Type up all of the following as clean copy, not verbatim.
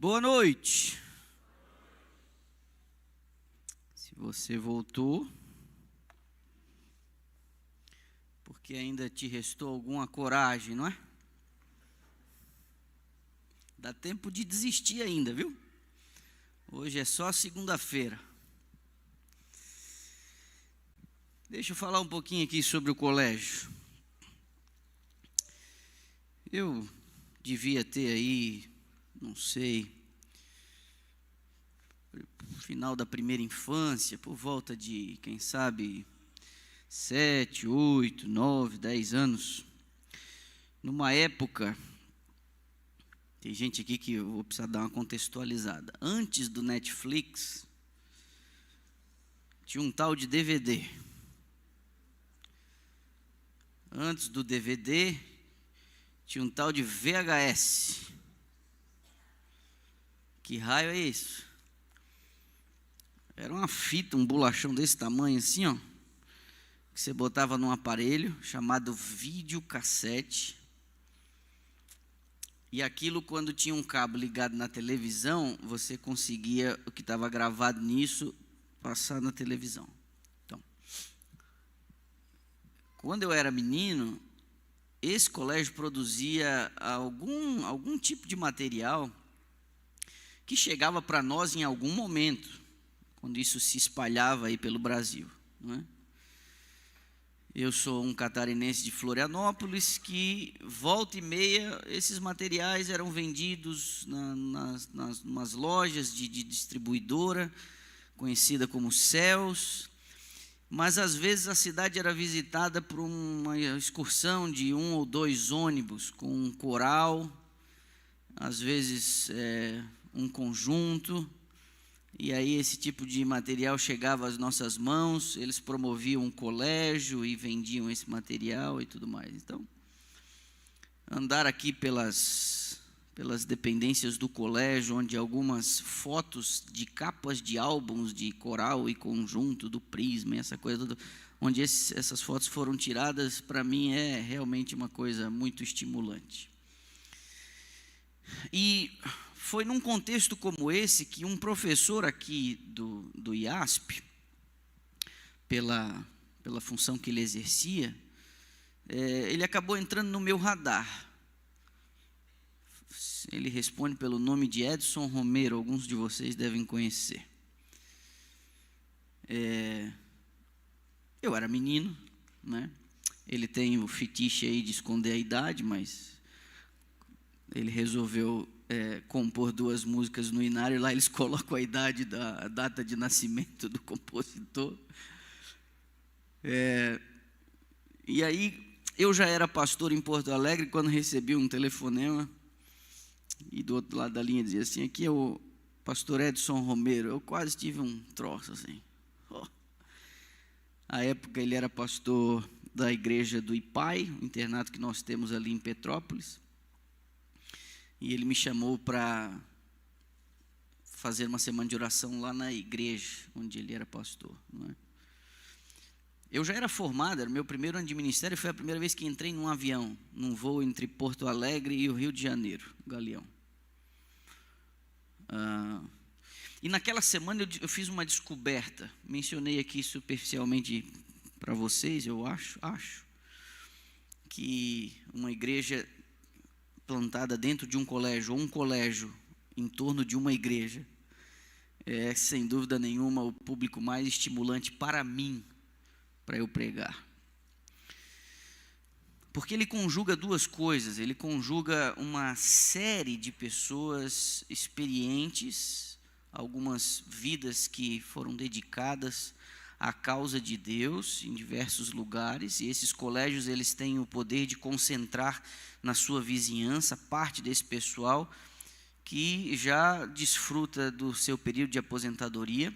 Boa noite. Se você voltou, porque ainda te restou alguma coragem, não é? Dá tempo de desistir ainda, viu? Hoje é só segunda-feira. Deixa eu falar um pouquinho aqui sobre o colégio. Eu devia ter aí, não sei, final da primeira infância, por volta de, quem sabe, 7, 8, 9, 10 anos. Numa época, tem gente aqui que eu vou precisar dar uma contextualizada. Antes do Netflix, tinha um tal de DVD. Antes do DVD, tinha um tal de VHS. Que raio é isso? Era uma fita, um bolachão desse tamanho assim, ó, que você botava num aparelho chamado videocassete. E aquilo, quando tinha um cabo ligado na televisão, você conseguia o que estava gravado nisso passar na televisão. Então, quando eu era menino, esse colégio produzia algum tipo de material que chegava para nós em algum momento, quando isso se espalhava aí pelo Brasil, não é? Eu sou um catarinense de Florianópolis, que volta e meia esses materiais eram vendidos nas lojas de distribuidora, conhecida como Céus, mas às vezes a cidade era visitada por uma excursão de 1 ou 2 ônibus com um coral, às vezes um conjunto. E aí esse tipo de material chegava às nossas mãos, eles promoviam um colégio e vendiam esse material e tudo mais. Então, andar aqui pelas dependências do colégio, onde algumas fotos de capas de álbuns de coral e conjunto do Prisma, essa coisa toda, onde essas fotos foram tiradas, para mim é realmente uma coisa muito estimulante. E foi num contexto como esse que um professor aqui do IASP, pela função que ele exercia, ele acabou entrando no meu radar. Ele responde pelo nome de Edson Romero, alguns de vocês devem conhecer. Eu era menino, né? Ele tem o fetiche aí de esconder a idade, mas ele resolveu compor 2 músicas no Inário, lá eles colocam a idade, a data de nascimento do compositor. E aí, eu já era pastor em Porto Alegre, quando recebi um telefonema, e do outro lado da linha dizia assim: aqui é o pastor Edson Romero. Eu quase tive um troço assim. À época ele era pastor da igreja do IPAI, o internato que nós temos ali em Petrópolis. E ele me chamou para fazer uma semana de oração lá na igreja onde ele era pastor, não é? Eu já era formado, era o meu primeiro ano de ministério, foi a primeira vez que entrei num avião, num voo entre Porto Alegre e o Rio de Janeiro, Galeão. E naquela semana eu fiz uma descoberta, mencionei aqui superficialmente para vocês, eu acho, que uma igreja plantada dentro de um colégio, ou um colégio em torno de uma igreja, é sem dúvida nenhuma o público mais estimulante para mim, para eu pregar. Porque ele conjuga 2 coisas, ele conjuga uma série de pessoas experientes, algumas vidas que foram dedicadas à causa de Deus em diversos lugares, e esses colégios eles têm o poder de concentrar na sua vizinhança parte desse pessoal que já desfruta do seu período de aposentadoria,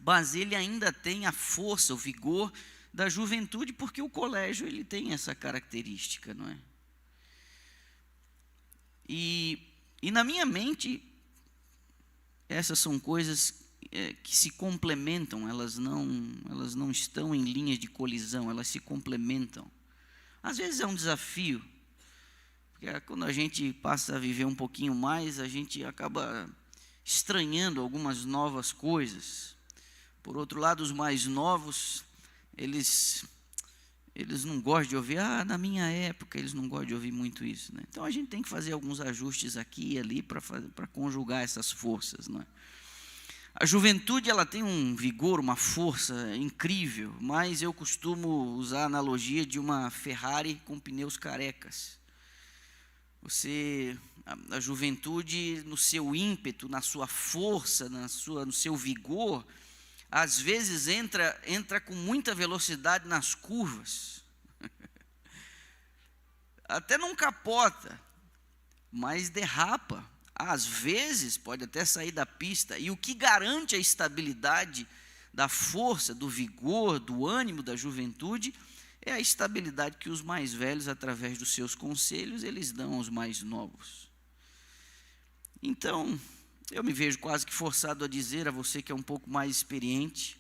mas ele ainda tem a força, o vigor da juventude, porque o colégio ele tem essa característica, não é? E na minha mente, essas são coisas que se complementam, elas não estão em linhas de colisão, elas se complementam. Às vezes é um desafio, Porque quando a gente passa a viver um pouquinho mais, a gente acaba estranhando algumas novas coisas. Por outro lado, os mais novos, eles não gostam de ouvir, na minha época, eles não gostam de ouvir muito isso, né? Então a gente tem que fazer alguns ajustes aqui e ali para conjugar essas forças, não é? A juventude, ela tem um vigor, uma força incrível, mas eu costumo usar a analogia de uma Ferrari com pneus carecas. A juventude, no seu ímpeto, na sua força, no seu vigor, às vezes entra com muita velocidade nas curvas. Até não capota, mas derrapa. Às vezes pode até sair da pista. E o que garante a estabilidade da força, do vigor, do ânimo da juventude é a estabilidade que os mais velhos, através dos seus conselhos, eles dão aos mais novos. Então, eu me vejo quase que forçado a dizer a você que é um pouco mais experiente,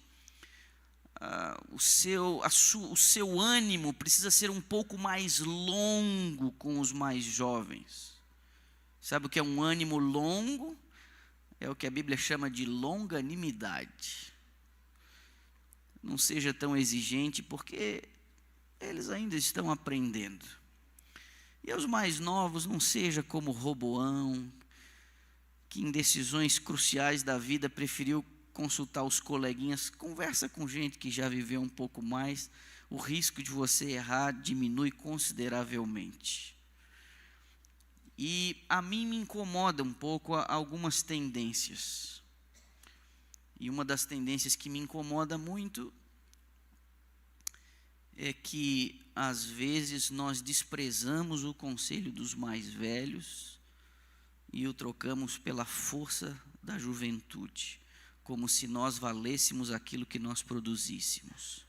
o seu ânimo precisa ser um pouco mais longo com os mais jovens. Sabe o que é um ânimo longo? É o que a Bíblia chama de longanimidade. Não seja tão exigente, porque eles ainda estão aprendendo. E aos mais novos, não seja como Roboão, que em decisões cruciais da vida preferiu consultar os coleguinhas. Conversa com gente que já viveu um pouco mais, o risco de você errar diminui consideravelmente. E a mim me incomoda um pouco algumas tendências. E uma das tendências que me incomoda muito é que, às vezes, nós desprezamos o conselho dos mais velhos e o trocamos pela força da juventude, como se nós valêssemos aquilo que nós produzíssemos.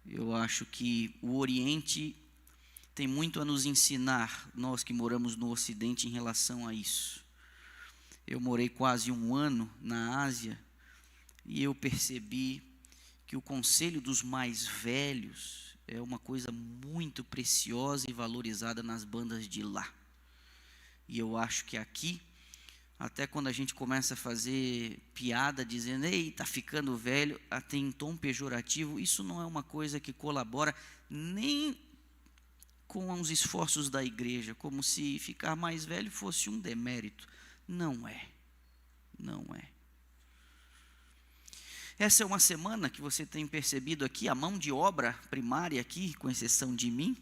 Eu acho que o Oriente tem muito a nos ensinar, nós que moramos no Ocidente, em relação a isso. Eu morei quase 1 ano na Ásia e eu percebi que o conselho dos mais velhos é uma coisa muito preciosa e valorizada nas bandas de lá. E eu acho que aqui, até quando a gente começa a fazer piada dizendo, ei, está ficando velho, até em tom pejorativo, isso não é uma coisa que colabora nem com os esforços da igreja, como se ficar mais velho fosse um demérito. Não é. Não é. Essa é uma semana que você tem percebido aqui, a mão de obra primária aqui, com exceção de mim,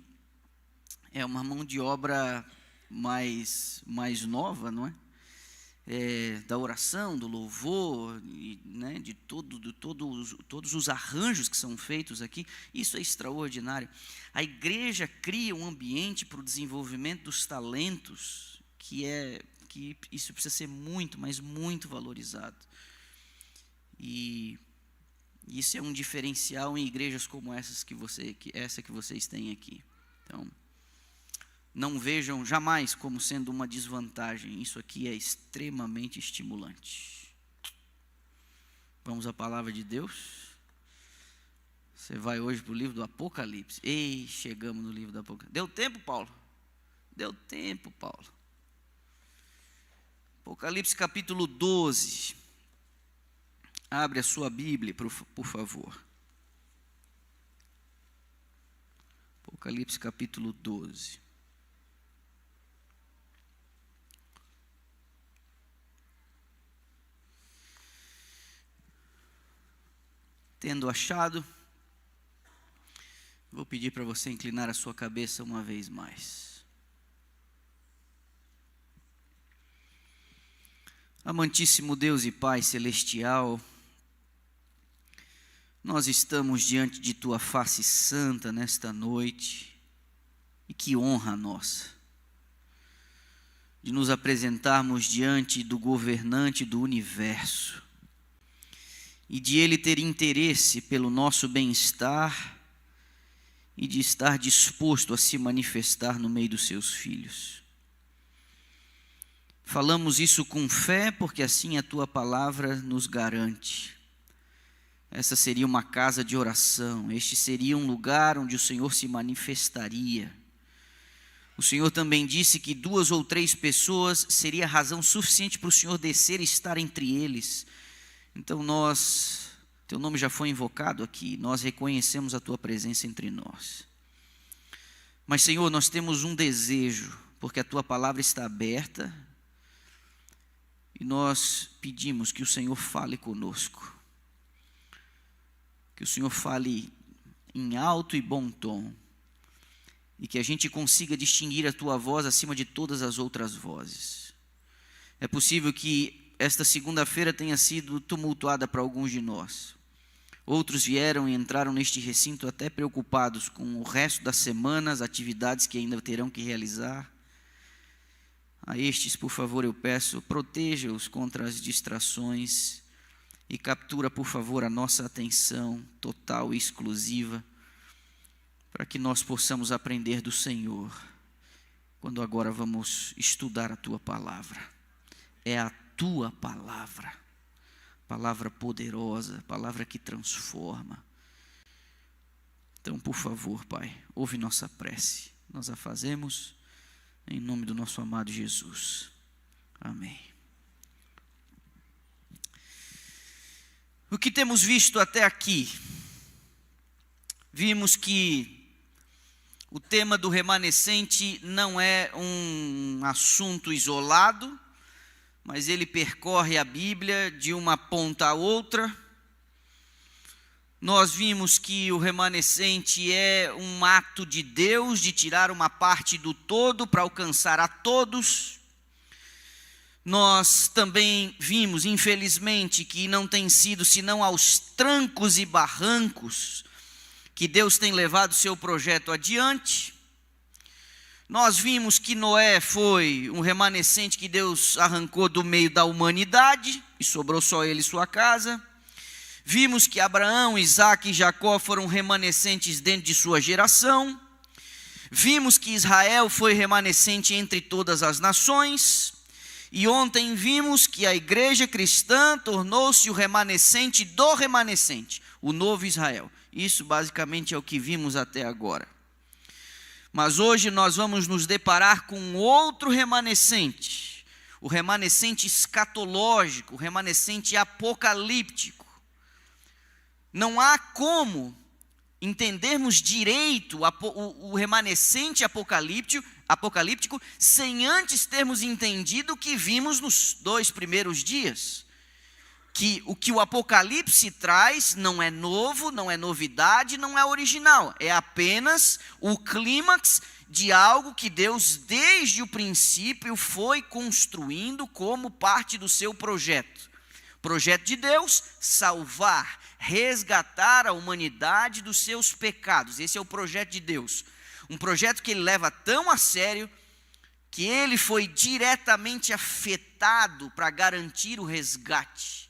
é uma mão de obra mais nova, não é? Da oração, do louvor, né, de todos os arranjos que são feitos aqui. Isso é extraordinário. A igreja cria um ambiente para o desenvolvimento dos talentos, que isso precisa ser muito, mas muito valorizado. E isso é um diferencial em igrejas como essa que vocês têm aqui. Então, não vejam jamais como sendo uma desvantagem. Isso aqui é extremamente estimulante. Vamos à palavra de Deus. Você vai hoje para o livro do Apocalipse. Ei, chegamos no livro do Apocalipse. Deu tempo, Paulo? Deu tempo, Paulo. Apocalipse capítulo 12. Abre a sua Bíblia, por favor. Apocalipse capítulo 12. Tendo achado, vou pedir para você inclinar a sua cabeça uma vez mais. Amantíssimo Deus e Pai celestial, nós estamos diante de Tua face santa nesta noite, e que honra nossa, de nos apresentarmos diante do governante do universo, e de Ele ter interesse pelo nosso bem-estar e de estar disposto a se manifestar no meio dos seus filhos. Falamos isso com fé, porque assim a Tua palavra nos garante. Essa seria uma casa de oração, este seria um lugar onde o Senhor se manifestaria. O Senhor também disse que 2 ou 3 pessoas seria razão suficiente para o Senhor descer e estar entre eles. Então teu nome já foi invocado aqui, nós reconhecemos a tua presença entre nós. Mas, Senhor, nós temos um desejo, porque a tua palavra está aberta, e nós pedimos que o Senhor fale conosco, que o Senhor fale em alto e bom tom, e que a gente consiga distinguir a tua voz acima de todas as outras vozes. É possível que esta segunda-feira tenha sido tumultuada para alguns de nós. Outros vieram e entraram neste recinto até preocupados com o resto da semana, as atividades que ainda terão que realizar. A estes, por favor, eu peço, proteja-os contra as distrações e captura, por favor, a nossa atenção total e exclusiva, para que nós possamos aprender do Senhor, quando agora vamos estudar a tua palavra. É a tua palavra, palavra poderosa, palavra que transforma. Então, por favor, Pai, ouve nossa prece. Nós a fazemos em nome do nosso amado Jesus. Amém. O que temos visto até aqui? Vimos que o tema do remanescente não é um assunto isolado, mas ele percorre a Bíblia de uma ponta a outra. Nós vimos que o remanescente é um ato de Deus de tirar uma parte do todo para alcançar a todos. Nós também vimos, infelizmente, que não tem sido senão aos trancos e barrancos que Deus tem levado o seu projeto adiante. Nós vimos que Noé foi um remanescente que Deus arrancou do meio da humanidade e sobrou só ele e sua casa. Vimos que Abraão, Isaque e Jacó foram remanescentes dentro de sua geração. Vimos que Israel foi remanescente entre todas as nações. E ontem vimos que a igreja cristã tornou-se o remanescente do remanescente, o novo Israel. Isso basicamente é o que vimos até agora. Mas hoje nós vamos nos deparar com outro remanescente, o remanescente escatológico, o remanescente apocalíptico. Não há como entendermos direito o remanescente apocalíptico sem antes termos entendido o que vimos nos 2 primeiros dias. Que o que o Apocalipse traz não é novo, não é novidade, não é original. É apenas o clímax de algo que Deus, desde o princípio, foi construindo como parte do seu projeto. Projeto de Deus, salvar, resgatar a humanidade dos seus pecados. Esse é o projeto de Deus. Um projeto que ele leva tão a sério que ele foi diretamente afetado para garantir o resgate.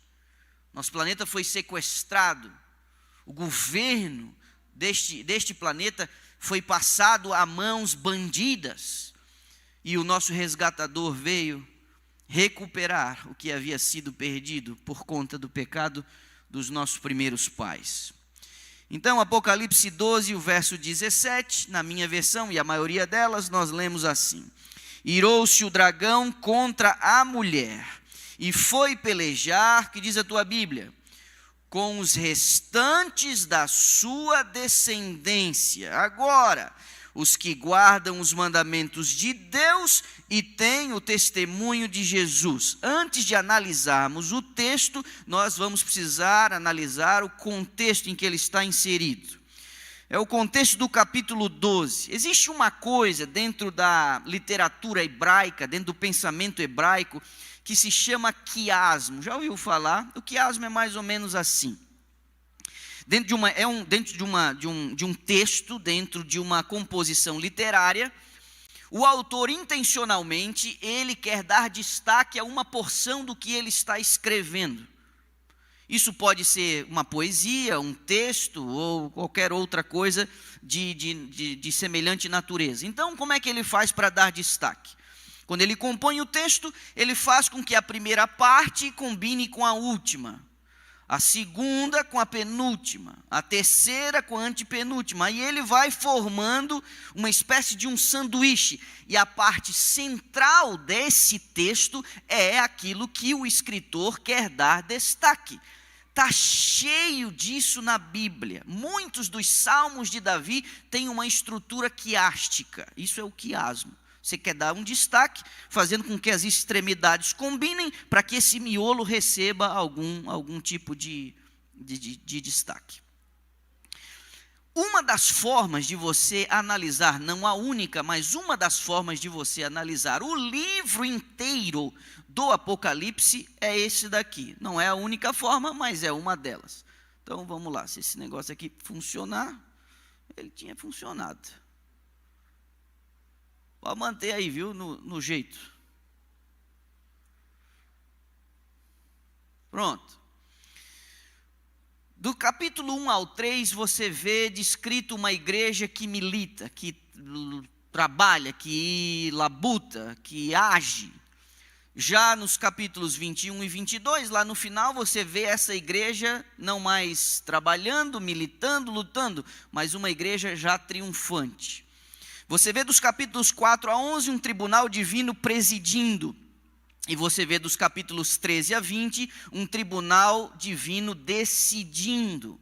Nosso planeta foi sequestrado, o governo deste planeta foi passado a mãos bandidas, e o nosso resgatador veio recuperar o que havia sido perdido por conta do pecado dos nossos primeiros pais. Então, Apocalipse 12, o verso 17, na minha versão e a maioria delas, nós lemos assim: irou-se o dragão contra a mulher, e foi pelejar, que diz a tua Bíblia, com os restantes da sua descendência. Agora, os que guardam os mandamentos de Deus e têm o testemunho de Jesus. Antes de analisarmos o texto, nós vamos precisar analisar o contexto em que ele está inserido. É o contexto do capítulo 12. Existe uma coisa dentro da literatura hebraica, dentro do pensamento hebraico, que se chama quiasmo. Já ouviu falar? O quiasmo é mais ou menos assim. Dentro de um texto, dentro de uma composição literária, o autor intencionalmente, ele quer dar destaque a uma porção do que ele está escrevendo. Isso pode ser uma poesia, um texto ou qualquer outra coisa de semelhante natureza. Então, como é que ele faz para dar destaque? Quando ele compõe o texto, ele faz com que a primeira parte combine com a última. a segunda com a penúltima, a terceira com a antepenúltima, e ele vai formando uma espécie de um sanduíche, e a parte central desse texto é aquilo que o escritor quer dar destaque. Está cheio disso na Bíblia. Muitos dos salmos de Davi têm uma estrutura quiástica, isso é o quiasmo. Você quer dar um destaque, fazendo com que as extremidades combinem, para que esse miolo receba algum tipo de destaque. Uma das formas de você analisar, não a única, mas uma das formas de você analisar o livro inteiro do Apocalipse é esse daqui. Não é a única forma, mas é uma delas. Então vamos lá, se esse negócio aqui funcionar, ele tinha funcionado. Pode manter aí, viu, no jeito. Pronto. Do capítulo 1 ao 3, você vê descrito uma igreja que milita, que trabalha, que labuta, que age. Já nos capítulos 21 e 22, lá no final, você vê essa igreja não mais trabalhando, militando, lutando, mas uma igreja já triunfante. Você vê dos capítulos 4 a 11 um tribunal divino presidindo. E você vê dos capítulos 13 a 20 um tribunal divino decidindo.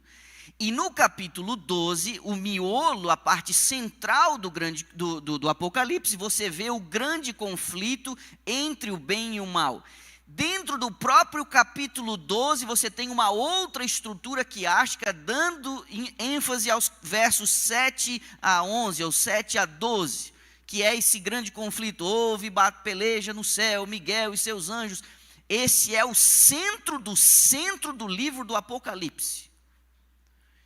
E no capítulo 12, o miolo, a parte central do Apocalipse, você vê o grande conflito entre o bem e o mal. Dentro do próprio capítulo 12, você tem uma outra estrutura quiástica, dando ênfase aos versos 7 a 11, ou 7 a 12, que é esse grande conflito. Houve peleja no céu, Miguel e seus anjos. Esse é o centro do livro do Apocalipse.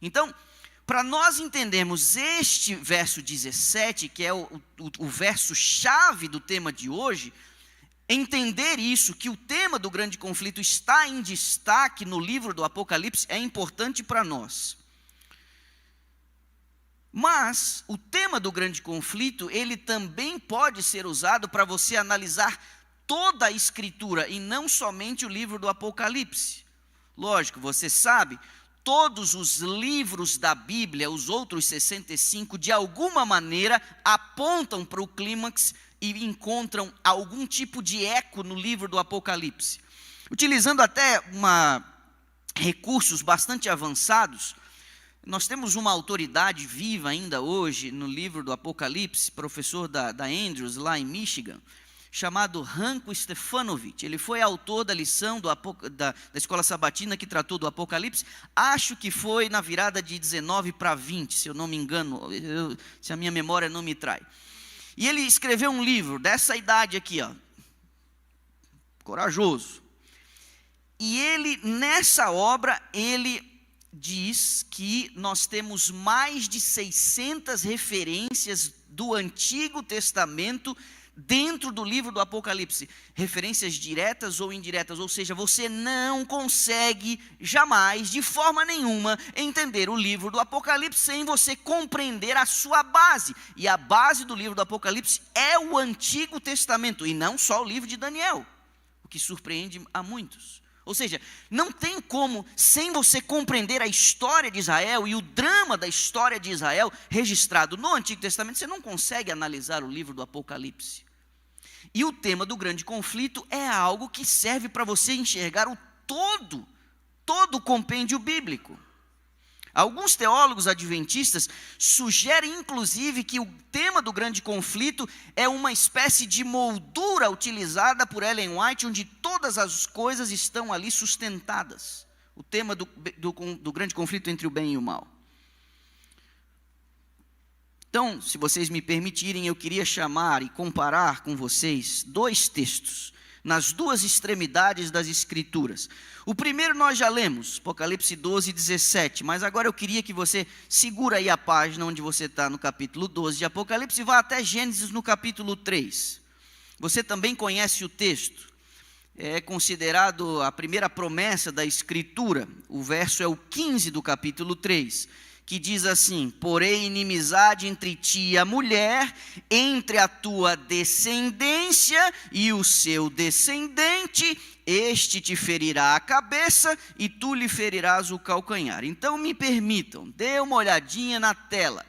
Então, para nós entendermos este verso 17, que é o verso-chave do tema de hoje, entender isso, que o tema do grande conflito está em destaque no livro do Apocalipse, é importante para nós. Mas o tema do grande conflito, ele também pode ser usado para você analisar toda a Escritura e não somente o livro do Apocalipse. Lógico, você sabe, todos os livros da Bíblia, os outros 65, de alguma maneira apontam para o clímax e encontram algum tipo de eco no livro do Apocalipse. Utilizando até recursos bastante avançados, nós temos uma autoridade viva ainda hoje no livro do Apocalipse, professor da Andrews, lá em Michigan, chamado Ranko Stefanovic. Ele foi autor da lição da Escola Sabatina que tratou do Apocalipse, acho que foi na virada de 19 para 20, se eu não me engano, se a minha memória não me trai. E ele escreveu um livro dessa idade aqui, ó, corajoso. E ele, nessa obra, ele diz que nós temos mais de 600 referências do Antigo Testamento dentro do livro do Apocalipse, referências diretas ou indiretas, ou seja, você não consegue jamais, de forma nenhuma, entender o livro do Apocalipse sem você compreender a sua base, e a base do livro do Apocalipse é o Antigo Testamento, e não só o livro de Daniel, o que surpreende a muitos. Ou seja, não tem como, sem você compreender a história de Israel e o drama da história de Israel registrado no Antigo Testamento, você não consegue analisar o livro do Apocalipse. E o tema do grande conflito é algo que serve para você enxergar todo o compêndio bíblico. Alguns teólogos adventistas sugerem, inclusive, que o tema do grande conflito é uma espécie de moldura utilizada por Ellen White, onde todas as coisas estão ali sustentadas. O tema do grande conflito entre o bem e o mal. Então, se vocês me permitirem, eu queria chamar e comparar com vocês dois textos, nas duas extremidades das Escrituras. O primeiro nós já lemos, Apocalipse 12, 17, mas agora eu queria que você segura aí a página onde você está no capítulo 12 de Apocalipse e vá até Gênesis no capítulo 3. Você também conhece o texto, é considerado a primeira promessa da Escritura, o verso é o 15 do capítulo 3, que diz assim: porém inimizade entre ti e a mulher, entre a tua descendência e o seu descendente, este te ferirá a cabeça e tu lhe ferirás o calcanhar. Então me permitam, dê uma olhadinha na tela.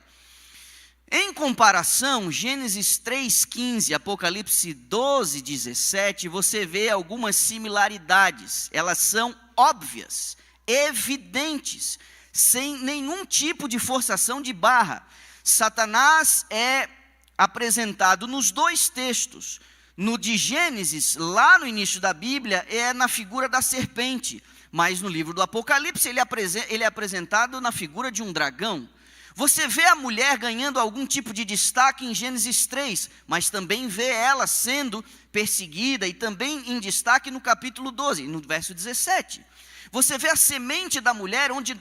Em comparação, Gênesis 3,15, Apocalipse 12,17, você vê algumas similaridades. Elas são óbvias, evidentes, sem nenhum tipo de forçação de barra. Satanás é apresentado nos dois textos. No de Gênesis, lá no início da Bíblia, é na figura da serpente. Mas no livro do Apocalipse, ele é apresentado na figura de um dragão. Você vê a mulher ganhando algum tipo de destaque em Gênesis 3, mas também vê ela sendo perseguida e também em destaque no capítulo 12, no verso 17. Você vê a semente da mulher, onde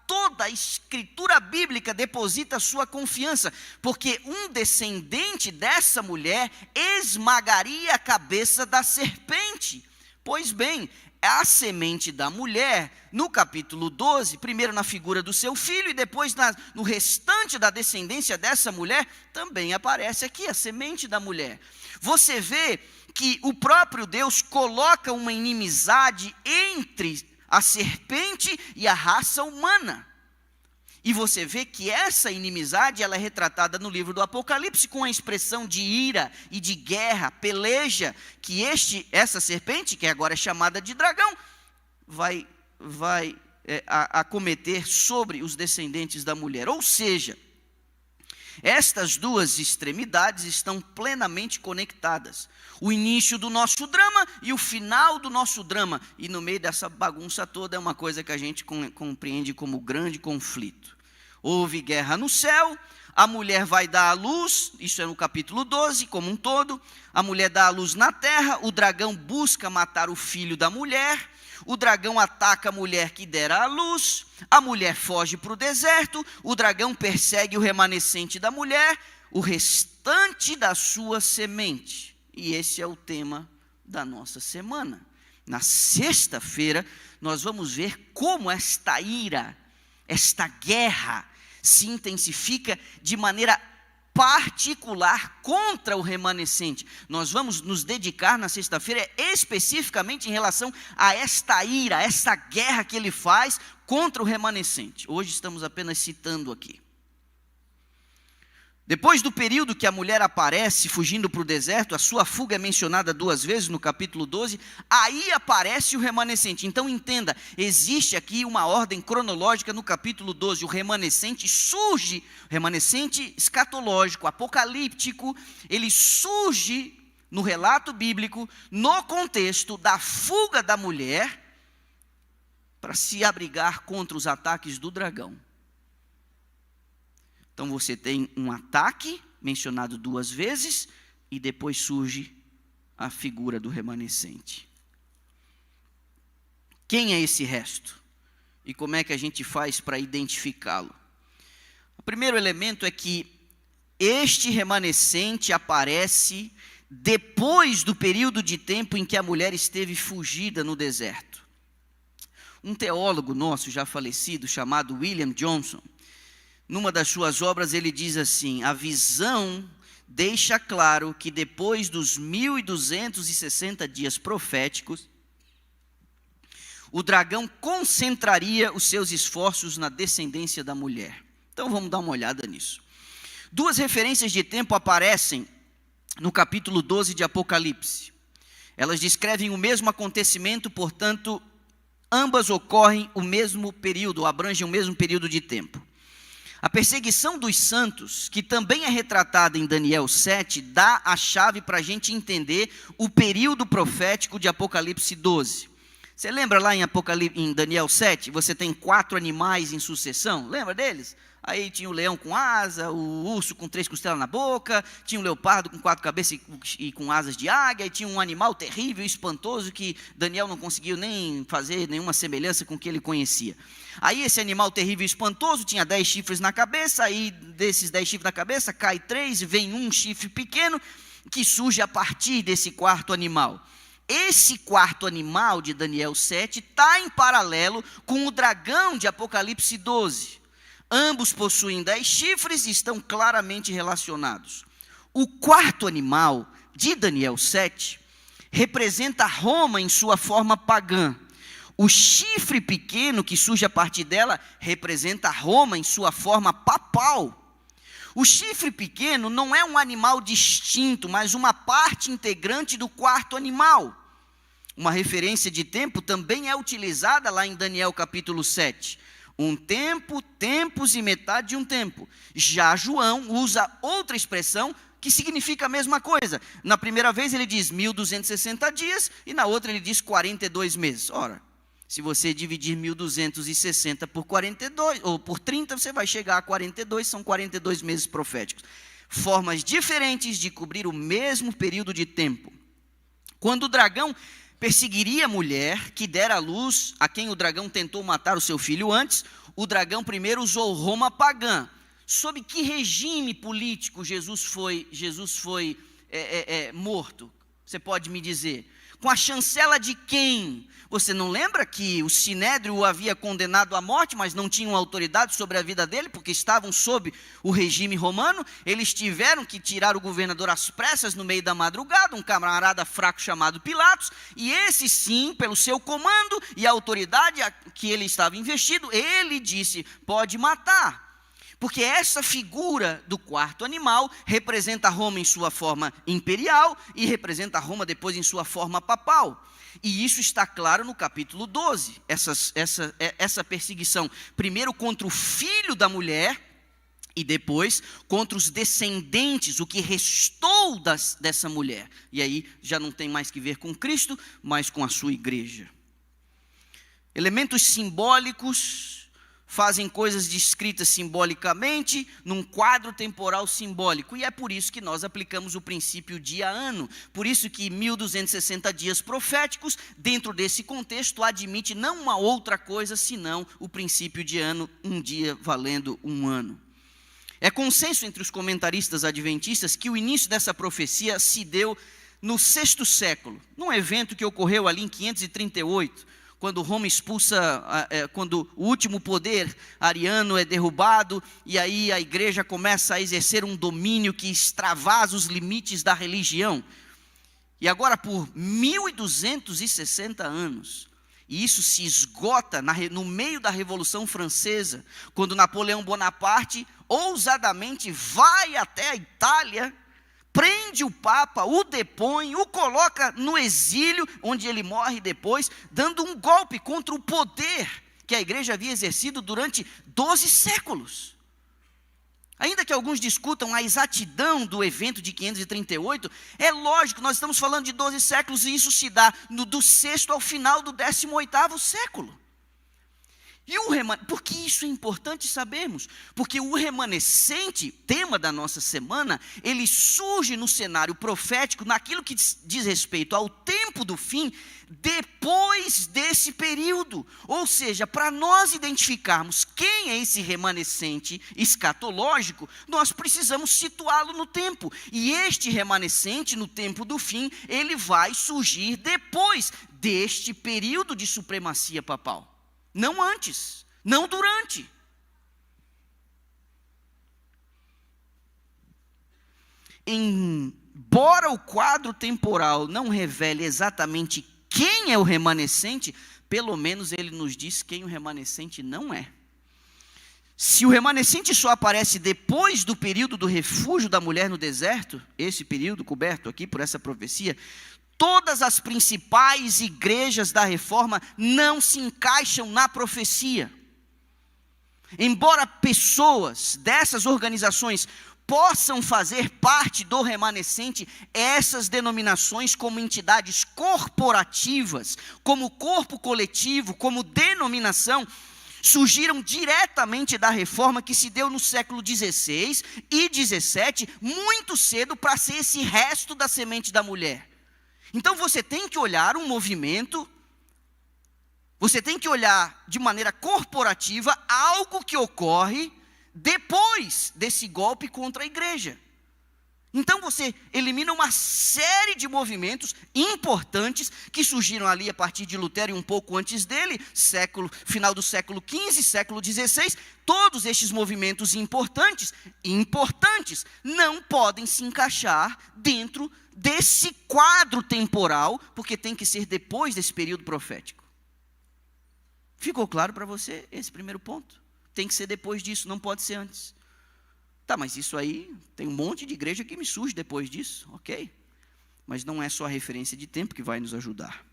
toda a escritura bíblica deposita sua confiança, porque um descendente dessa mulher esmagaria a cabeça da serpente. Pois bem, a semente da mulher, no capítulo 12, primeiro na figura do seu filho e depois no restante da descendência dessa mulher, também aparece aqui a semente da mulher. Você vê que o próprio Deus coloca uma inimizade entre a serpente e a raça humana. E você vê que essa inimizade, ela é retratada no livro do Apocalipse com a expressão de ira e de guerra, peleja, que essa serpente, que agora é chamada de dragão, vai acometer sobre os descendentes da mulher. Ou seja, estas duas extremidades estão plenamente conectadas. O início do nosso drama e o final do nosso drama. E no meio dessa bagunça toda é uma coisa que a gente compreende como grande conflito. Houve guerra no céu, a mulher vai dar à luz, isso é no capítulo 12 como um todo. A mulher dá à luz na terra, o dragão busca matar o filho da mulher. O dragão ataca a mulher que dera à luz, a mulher foge para o deserto, o dragão persegue o remanescente da mulher, o restante da sua semente. E esse é o tema da nossa semana. Na sexta-feira, nós vamos ver como esta ira, esta guerra, se intensifica de maneira particular contra o remanescente. Nós vamos nos dedicar na sexta-feira especificamente em relação a esta ira, essa guerra que ele faz contra o remanescente. Hoje estamos apenas citando aqui. Depois do período que a mulher aparece fugindo para o deserto, a sua fuga é mencionada 2 vezes no capítulo 12, aí aparece o remanescente. Então entenda, existe aqui uma ordem cronológica no capítulo 12, o remanescente surge, o remanescente escatológico, apocalíptico, ele surge no relato bíblico, no contexto da fuga da mulher, para se abrigar contra os ataques do dragão. Então você tem um ataque, mencionado 2 vezes, e depois surge a figura do remanescente. Quem é esse resto? E como é que a gente faz para identificá-lo? O primeiro elemento é que este remanescente aparece depois do período de tempo em que a mulher esteve fugida no deserto. Um teólogo nosso já falecido, chamado William Johnson, numa das suas obras ele diz assim: a visão deixa claro que depois dos 1260 dias proféticos, o dragão concentraria os seus esforços na descendência da mulher. Então vamos dar uma olhada nisso. 2 referências de tempo aparecem no capítulo 12 de Apocalipse. Elas descrevem o mesmo acontecimento, portanto, ambas ocorrem o mesmo período, ou abrangem o mesmo período de tempo. A perseguição dos santos, que também é retratada em Daniel 7, dá a chave para a gente entender o período profético de Apocalipse 12. Você lembra lá em Daniel 7, você tem 4 animais em sucessão, lembra deles? Aí tinha o leão com asa, o urso com 3 costelas na boca, tinha o leopardo com 4 cabeças e com asas de águia, e tinha um animal terrível e espantoso que Daniel não conseguiu nem fazer nenhuma semelhança com o que ele conhecia. Aí esse animal terrível e espantoso tinha 10 chifres na cabeça, aí desses 10 chifres na cabeça cai 3 e vem um chifre pequeno que surge a partir desse 4º animal. Esse 4º animal de Daniel 7 está em paralelo com o dragão de Apocalipse 12. Ambos possuem 10 chifres e estão claramente relacionados. O quarto animal, de Daniel 7, representa Roma em sua forma pagã. O chifre pequeno que surge a partir dela representa Roma em sua forma papal. O chifre pequeno não é um animal distinto, mas uma parte integrante do quarto animal. Uma referência de tempo também é utilizada lá em Daniel capítulo 7. Um tempo, tempos e metade de um tempo. Já João usa outra expressão que significa a mesma coisa. Na primeira vez ele diz 1260 dias e na outra ele diz 42 meses. Ora, se você dividir 1260 por 42 ou por 30, você vai chegar a 42, são 42 meses proféticos. Formas diferentes de cobrir o mesmo período de tempo. Quando o dragão perseguiria a mulher que dera à luz a quem o dragão tentou matar o seu filho antes, o dragão primeiro usou Roma pagã. Sob que regime político Jesus foi morto? Você pode me dizer? Com a chancela de quem? Você não lembra que o Sinédrio o havia condenado à morte, mas não tinham autoridade sobre a vida dele, porque estavam sob o regime romano? Eles tiveram que tirar o governador às pressas no meio da madrugada, um camarada fraco chamado Pilatos, e esse sim, pelo seu comando e a autoridade a que ele estava investido, ele disse, pode matar. Porque essa figura do quarto animal representa Roma em sua forma imperial e representa Roma depois em sua forma papal. E isso está claro no capítulo 12, essa perseguição, primeiro contra o filho da mulher e depois contra os descendentes, o que restou dessa mulher. E aí já não tem mais que ver com Cristo, mas com a sua igreja. Elementos simbólicos fazem coisas descritas simbolicamente num quadro temporal simbólico. E é por isso que nós aplicamos o princípio dia-ano. Por isso que 1260 dias proféticos, dentro desse contexto, admite não uma outra coisa, senão o princípio de ano, um dia valendo um ano. É consenso entre os comentaristas adventistas que o início dessa profecia se deu no 6º século, num evento que ocorreu ali em 538, quando Roma expulsa, quando o último poder ariano é derrubado, e aí a igreja começa a exercer um domínio que extravasa os limites da religião. E agora por 1260 anos, e isso se esgota no meio da Revolução Francesa, quando Napoleão Bonaparte ousadamente vai até a Itália, prende o Papa, o depõe, o coloca no exílio, onde ele morre depois, dando um golpe contra o poder que a igreja havia exercido durante 12 séculos. Ainda que alguns discutam a exatidão do evento de 538, é lógico, nós estamos falando de 12 séculos e isso se dá do 6º ao final do 18º século. E por que isso é importante sabermos? Porque o remanescente, tema da nossa semana, ele surge no cenário profético, naquilo que diz respeito ao tempo do fim, depois desse período. Ou seja, para nós identificarmos quem é esse remanescente escatológico, nós precisamos situá-lo no tempo. E este remanescente, no tempo do fim, ele vai surgir depois deste período de supremacia papal. Não antes, não durante. Embora o quadro temporal não revele exatamente quem é o remanescente, pelo menos ele nos diz quem o remanescente não é. Se o remanescente só aparece depois do período do refúgio da mulher no deserto, esse período coberto aqui por essa profecia, todas as principais igrejas da reforma não se encaixam na profecia. Embora pessoas dessas organizações possam fazer parte do remanescente, essas denominações como entidades corporativas, como corpo coletivo, como denominação, surgiram diretamente da reforma que se deu no século XVI e XVII, muito cedo para ser esse resto da semente da mulher. Então você tem que olhar um movimento, você tem que olhar de maneira corporativa algo que ocorre depois desse golpe contra a igreja. Então você elimina uma série de movimentos importantes que surgiram ali a partir de Lutero e um pouco antes dele, final do século XV, século XVI. Todos estes movimentos importantes, não podem se encaixar dentro desse quadro temporal, porque tem que ser depois desse período profético. Ficou claro para você esse primeiro ponto? Tem que ser depois disso, não pode ser antes. Tá, mas isso aí, tem um monte de igreja que me surge depois disso, ok. Mas não é só a referência de tempo que vai nos ajudar.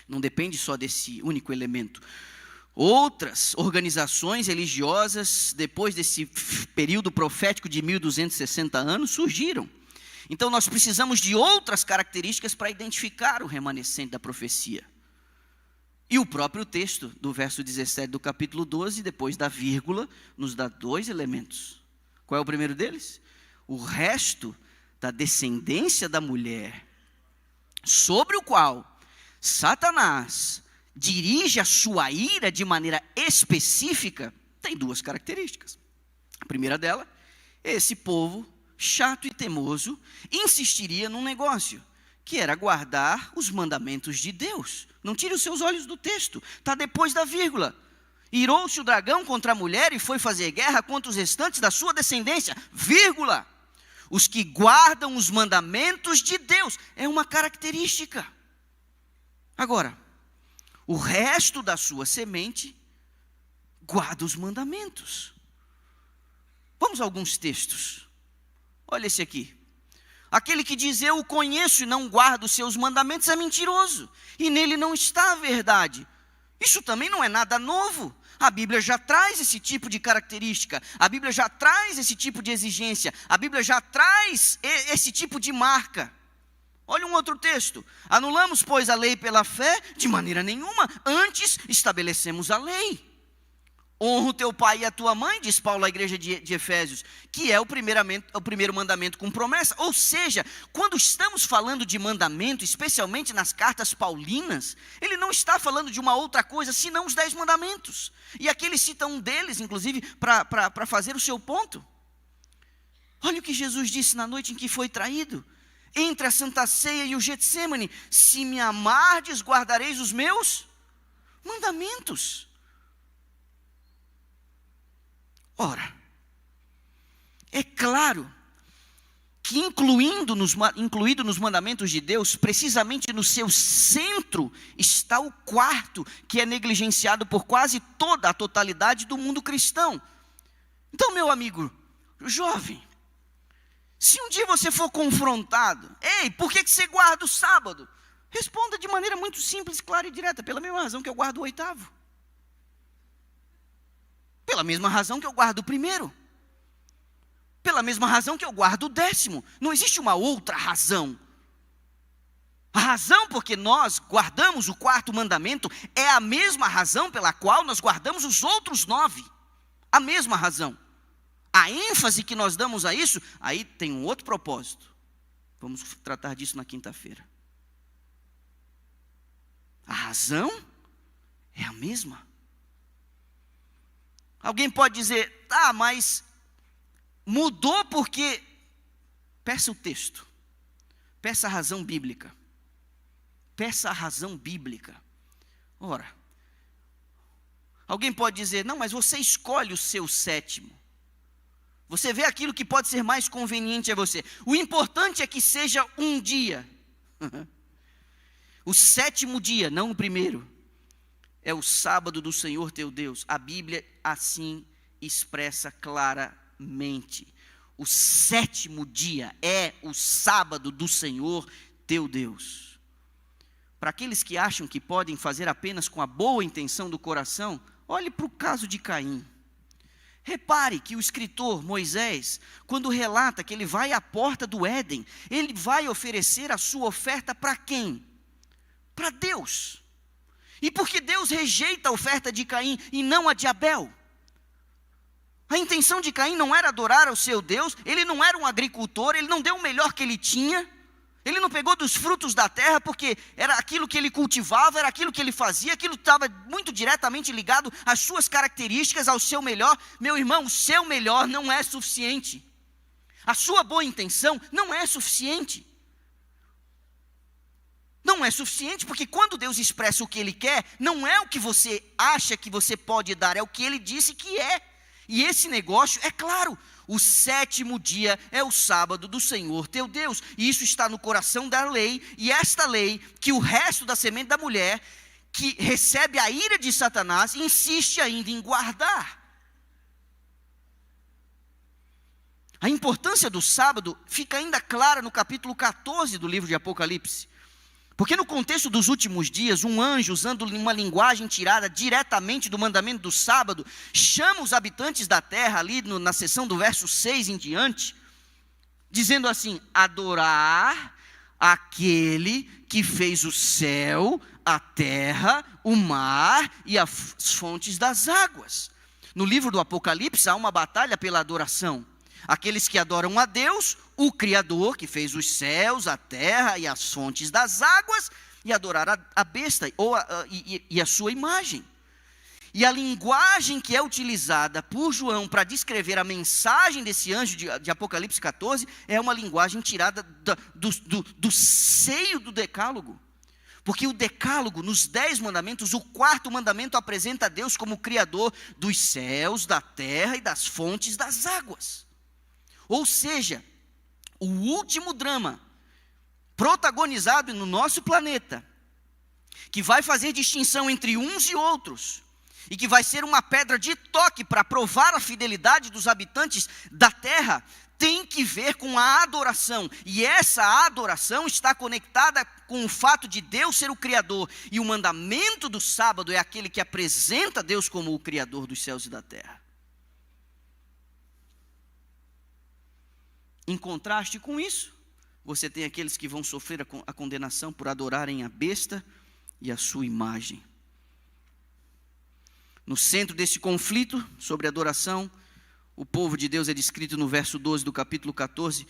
Não depende só desse único elemento. Outras organizações religiosas, depois desse período profético de 1260 anos, surgiram. Então nós precisamos de outras características para identificar o remanescente da profecia. E o próprio texto do verso 17 do capítulo 12, depois da vírgula, nos dá 2 elementos. Qual é o primeiro deles? O resto da descendência da mulher, sobre o qual Satanás dirige a sua ira de maneira específica, tem 2 características. A primeira dela, esse povo chato e teimoso insistiria num negócio, que era guardar os mandamentos de Deus. Não tire os seus olhos do texto, está depois da vírgula. Irou-se o dragão contra a mulher e foi fazer guerra contra os restantes da sua descendência, vírgula. Os que guardam os mandamentos de Deus, é uma característica. Agora, o resto da sua semente guarda os mandamentos. Vamos a alguns textos. Olha esse aqui. Aquele que diz eu o conheço e não guarda os seus mandamentos é mentiroso, e nele não está a verdade. Isso também não é nada novo. A Bíblia já traz esse tipo de característica, a Bíblia já traz esse tipo de exigência, a Bíblia já traz esse tipo de marca. Olha um outro texto. Anulamos, pois, a lei pela fé? De maneira nenhuma, antes estabelecemos a lei. Honra o teu pai e a tua mãe, diz Paulo à igreja de Efésios, que é o primeiro mandamento com promessa. Ou seja, quando estamos falando de mandamento, especialmente nas cartas paulinas, ele não está falando de uma outra coisa, senão os 10 mandamentos. E aqui ele cita um deles, inclusive, para fazer o seu ponto. Olha o que Jesus disse na noite em que foi traído. Entre a Santa Ceia e o Getsêmane, se me amardes, guardareis os meus mandamentos. Ora, é claro que incluído nos mandamentos de Deus, precisamente no seu centro, está o quarto, que é negligenciado por quase toda a totalidade do mundo cristão. Então, meu amigo jovem, se um dia você for confrontado, ei, por que você guarda o sábado? Responda de maneira muito simples, clara e direta, pela mesma razão que eu guardo o 8º. Pela mesma razão que eu guardo o 1º. Pela mesma razão que eu guardo o 10º. Não existe uma outra razão. A razão porque nós guardamos o 4º mandamento é a mesma razão pela qual nós guardamos os outros 9. A mesma razão. A ênfase que nós damos a isso, aí tem um outro propósito. Vamos tratar disso na quinta-feira. A razão é a mesma. Alguém pode dizer, mas mudou porque... Peça o texto. Peça a razão bíblica. Peça a razão bíblica. Ora, alguém pode dizer, não, mas você escolhe o seu 7º. Você vê aquilo que pode ser mais conveniente a você. O importante é que seja um dia. O 7º dia, não o 1º. É o sábado do Senhor teu Deus. A Bíblia assim expressa claramente. O 7º dia é o sábado do Senhor teu Deus. Para aqueles que acham que podem fazer apenas com a boa intenção do coração, olhe para o caso de Caim. Repare que o escritor Moisés, quando relata que ele vai à porta do Éden, ele vai oferecer a sua oferta para quem? Para Deus. E por que Deus rejeita a oferta de Caim e não a de Abel? A intenção de Caim não era adorar ao seu Deus, ele não era um agricultor, ele não deu o melhor que ele tinha, ele não pegou dos frutos da terra porque era aquilo que ele cultivava, era aquilo que ele fazia, aquilo estava muito diretamente ligado às suas características, ao seu melhor. Meu irmão, o seu melhor não é suficiente. A sua boa intenção não é suficiente. Não é suficiente, porque quando Deus expressa o que Ele quer, não é o que você acha que você pode dar, é o que Ele disse que é. E esse negócio, é claro, o 7º dia é o sábado do Senhor teu Deus. E isso está no coração da lei, e esta lei, que o resto da semente da mulher, que recebe a ira de Satanás, insiste ainda em guardar. A importância do sábado fica ainda clara no capítulo 14 do livro de Apocalipse. Porque no contexto dos últimos dias, um anjo, usando uma linguagem tirada diretamente do mandamento do sábado, chama os habitantes da terra, ali na seção do verso 6 em diante, dizendo assim: adorar aquele que fez o céu, a terra, o mar e as fontes das águas. No livro do Apocalipse há uma batalha pela adoração. Aqueles que adoram a Deus, o Criador, que fez os céus, a terra e as fontes das águas, e adorar a besta e a sua imagem. E a linguagem que é utilizada por João para descrever a mensagem desse anjo de Apocalipse 14 é uma linguagem tirada do seio do decálogo. Porque o decálogo, nos 10 mandamentos, o 4º mandamento apresenta a Deus como Criador dos céus, da terra e das fontes das águas. Ou seja, o último drama protagonizado no nosso planeta, que vai fazer distinção entre uns e outros, e que vai ser uma pedra de toque para provar a fidelidade dos habitantes da terra, tem que ver com a adoração. E essa adoração está conectada com o fato de Deus ser o Criador. E o mandamento do sábado é aquele que apresenta Deus como o Criador dos céus e da terra. Em contraste com isso, você tem aqueles que vão sofrer a condenação por adorarem a besta e a sua imagem. No centro desse conflito sobre adoração, o povo de Deus é descrito no verso 12 do capítulo 14,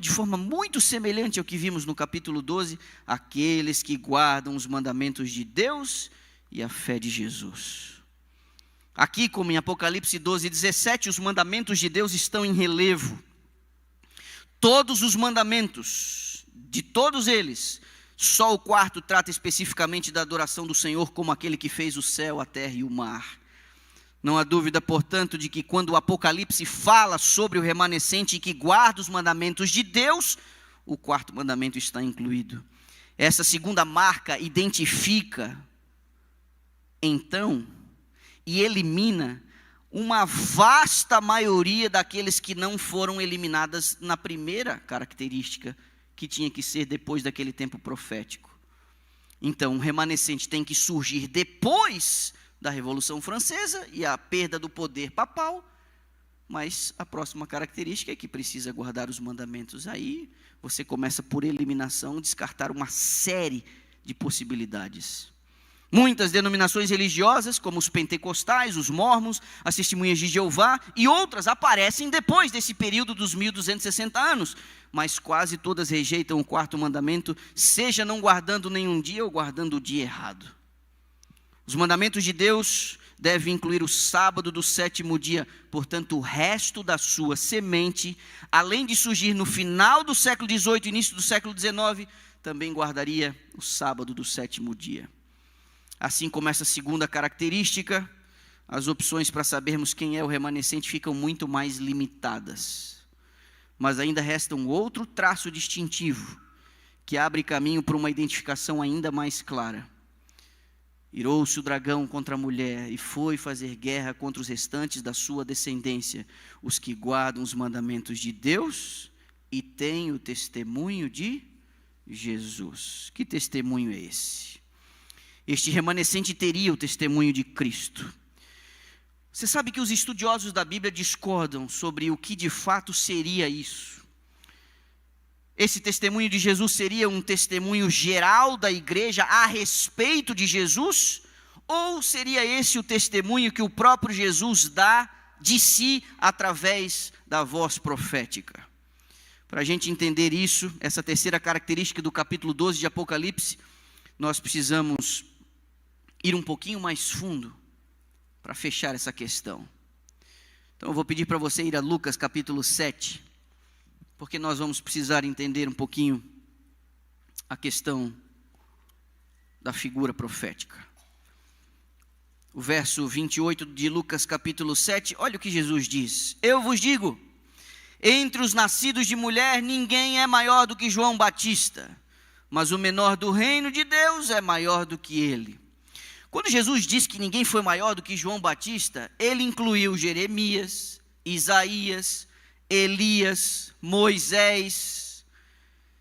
de forma muito semelhante ao que vimos no capítulo 12, aqueles que guardam os mandamentos de Deus e a fé de Jesus. Aqui, como em Apocalipse 12, 17, os mandamentos de Deus estão em relevo. Todos os mandamentos, de todos eles, só o 4º trata especificamente da adoração do Senhor como aquele que fez o céu, a terra e o mar. Não há dúvida, portanto, de que quando o Apocalipse fala sobre o remanescente que guarda os mandamentos de Deus, o 4º mandamento está incluído. Essa segunda marca identifica, então, e elimina uma vasta maioria daqueles que não foram eliminadas na primeira característica, que tinha que ser depois daquele tempo profético. Então, o remanescente tem que surgir depois da Revolução Francesa e a perda do poder papal, mas a próxima característica é que precisa guardar os mandamentos. Aí você começa por eliminação, descartar uma série de possibilidades. Muitas denominações religiosas, como os pentecostais, os mormons, as testemunhas de Jeová e outras aparecem depois desse período dos 1260 anos, mas quase todas rejeitam o 4º mandamento, seja não guardando nenhum dia ou guardando o dia errado. Os mandamentos de Deus devem incluir o sábado do 7º dia, portanto o resto da sua semente, além de surgir no final do século XVIII, início do século XIX, também guardaria o sábado do 7º dia. Assim como essa segunda característica, as opções para sabermos quem é o remanescente ficam muito mais limitadas. Mas ainda resta um outro traço distintivo, que abre caminho para uma identificação ainda mais clara. Irou-se o dragão contra a mulher e foi fazer guerra contra os restantes da sua descendência, os que guardam os mandamentos de Deus e têm o testemunho de Jesus. Que testemunho é esse? Este remanescente teria o testemunho de Cristo. Você sabe que os estudiosos da Bíblia discordam sobre o que de fato seria isso. Esse testemunho de Jesus seria um testemunho geral da igreja a respeito de Jesus? Ou seria esse o testemunho que o próprio Jesus dá de si através da voz profética? Para a gente entender isso, essa terceira característica do capítulo 12 de Apocalipse, nós precisamos ir um pouquinho mais fundo para fechar essa questão. Então eu vou pedir para você ir a Lucas capítulo 7, porque nós vamos precisar entender um pouquinho a questão da figura profética. O verso 28 de Lucas capítulo 7, olha o que Jesus diz: eu vos digo, entre os nascidos de mulher ninguém é maior do que João Batista, mas o menor do reino de Deus é maior do que ele. Quando Jesus disse que ninguém foi maior do que João Batista, ele incluiu Jeremias, Isaías, Elias, Moisés.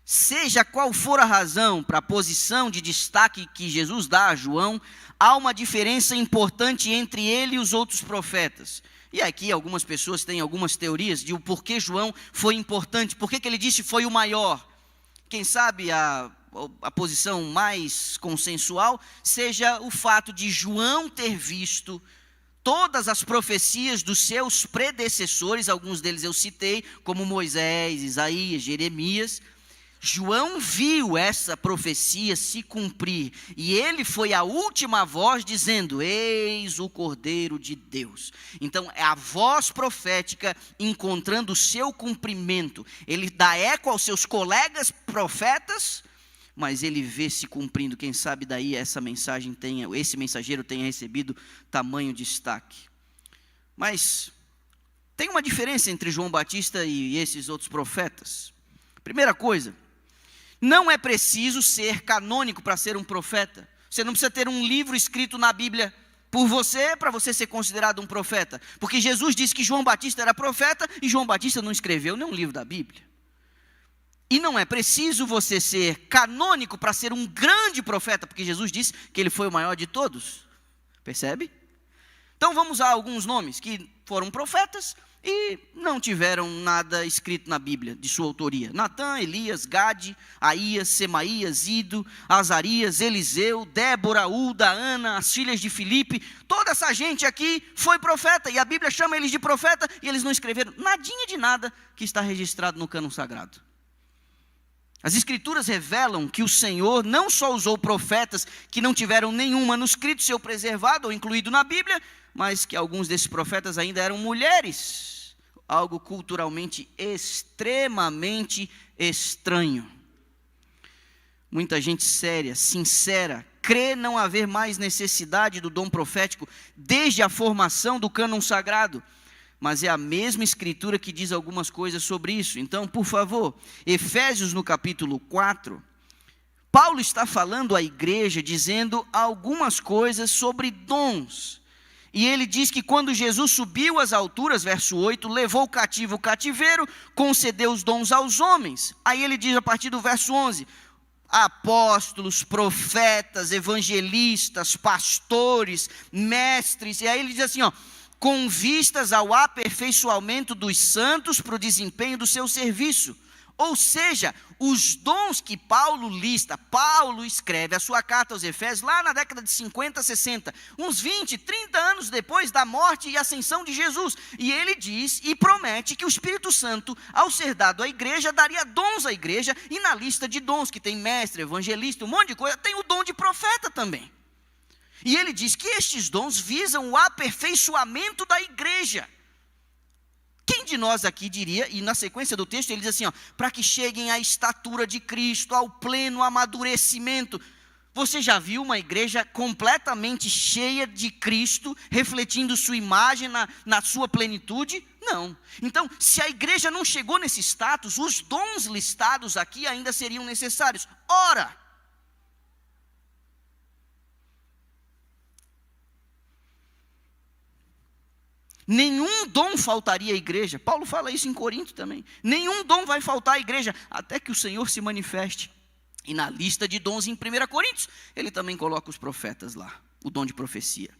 Seja qual for a razão para a posição de destaque que Jesus dá a João, há uma diferença importante entre ele e os outros profetas. E aqui algumas pessoas têm algumas teorias de o porquê João foi importante, por que ele disse foi o maior. Quem sabe a posição mais consensual seja o fato de João ter visto todas as profecias dos seus predecessores, alguns deles eu citei, como Moisés, Isaías, Jeremias. João viu essa profecia se cumprir, e ele foi a última voz dizendo: eis o Cordeiro de Deus. Então é a voz profética encontrando o seu cumprimento. Ele dá eco aos seus colegas profetas, mas ele vê se cumprindo. Quem sabe daí esse mensageiro tenha recebido tamanho destaque. Mas tem uma diferença entre João Batista e esses outros profetas. Primeira coisa, não é preciso ser canônico para ser um profeta. Você não precisa ter um livro escrito na Bíblia por você, para você ser considerado um profeta. Porque Jesus disse que João Batista era profeta, e João Batista não escreveu nenhum livro da Bíblia. E não é preciso você ser canônico para ser um grande profeta, porque Jesus disse que ele foi o maior de todos. Percebe? Então vamos a alguns nomes que foram profetas e não tiveram nada escrito na Bíblia de sua autoria: Natã, Elias, Gade, Aías, Semaías, Ido, Azarias, Eliseu, Débora, Uda, Ana, as filhas de Filipe. Toda essa gente aqui foi profeta, e a Bíblia chama eles de profeta, e eles não escreveram nadinha de nada que está registrado no cânon sagrado. As Escrituras revelam que o Senhor não só usou profetas que não tiveram nenhum manuscrito seu preservado ou incluído na Bíblia, mas que alguns desses profetas ainda eram mulheres, algo culturalmente extremamente estranho. Muita gente séria, sincera, crê não haver mais necessidade do dom profético desde a formação do cânon sagrado. Mas é a mesma Escritura que diz algumas coisas sobre isso. Então, por favor, Efésios no capítulo 4, Paulo está falando à igreja, dizendo algumas coisas sobre dons. E ele diz que quando Jesus subiu às alturas, verso 8, levou cativo o cativeiro, concedeu os dons aos homens. Aí ele diz a partir do verso 11, apóstolos, profetas, evangelistas, pastores, mestres. E aí ele diz assim, com vistas ao aperfeiçoamento dos santos para o desempenho do seu serviço. Ou seja, os dons que Paulo lista, Paulo escreve a sua carta aos Efésios lá na década de 50, 60, uns 20, 30 anos depois da morte e ascensão de Jesus. E ele diz e promete que o Espírito Santo, ao ser dado à igreja, daria dons à igreja, e na lista de dons, que tem mestre, evangelista, um monte de coisa, tem o dom de profeta também. E ele diz que estes dons visam o aperfeiçoamento da igreja. Quem de nós aqui diria, e na sequência do texto ele diz assim, para que cheguem à estatura de Cristo, ao pleno amadurecimento. Você já viu uma igreja completamente cheia de Cristo, refletindo sua imagem na sua plenitude? Não. Então, se a igreja não chegou nesse status, os dons listados aqui ainda seriam necessários. Ora, nenhum dom faltaria à igreja. Paulo fala isso em Corinto também. Nenhum dom vai faltar à igreja, até que o Senhor se manifeste. E na lista de dons em 1 Coríntios, ele também coloca os profetas lá, o dom de profecia.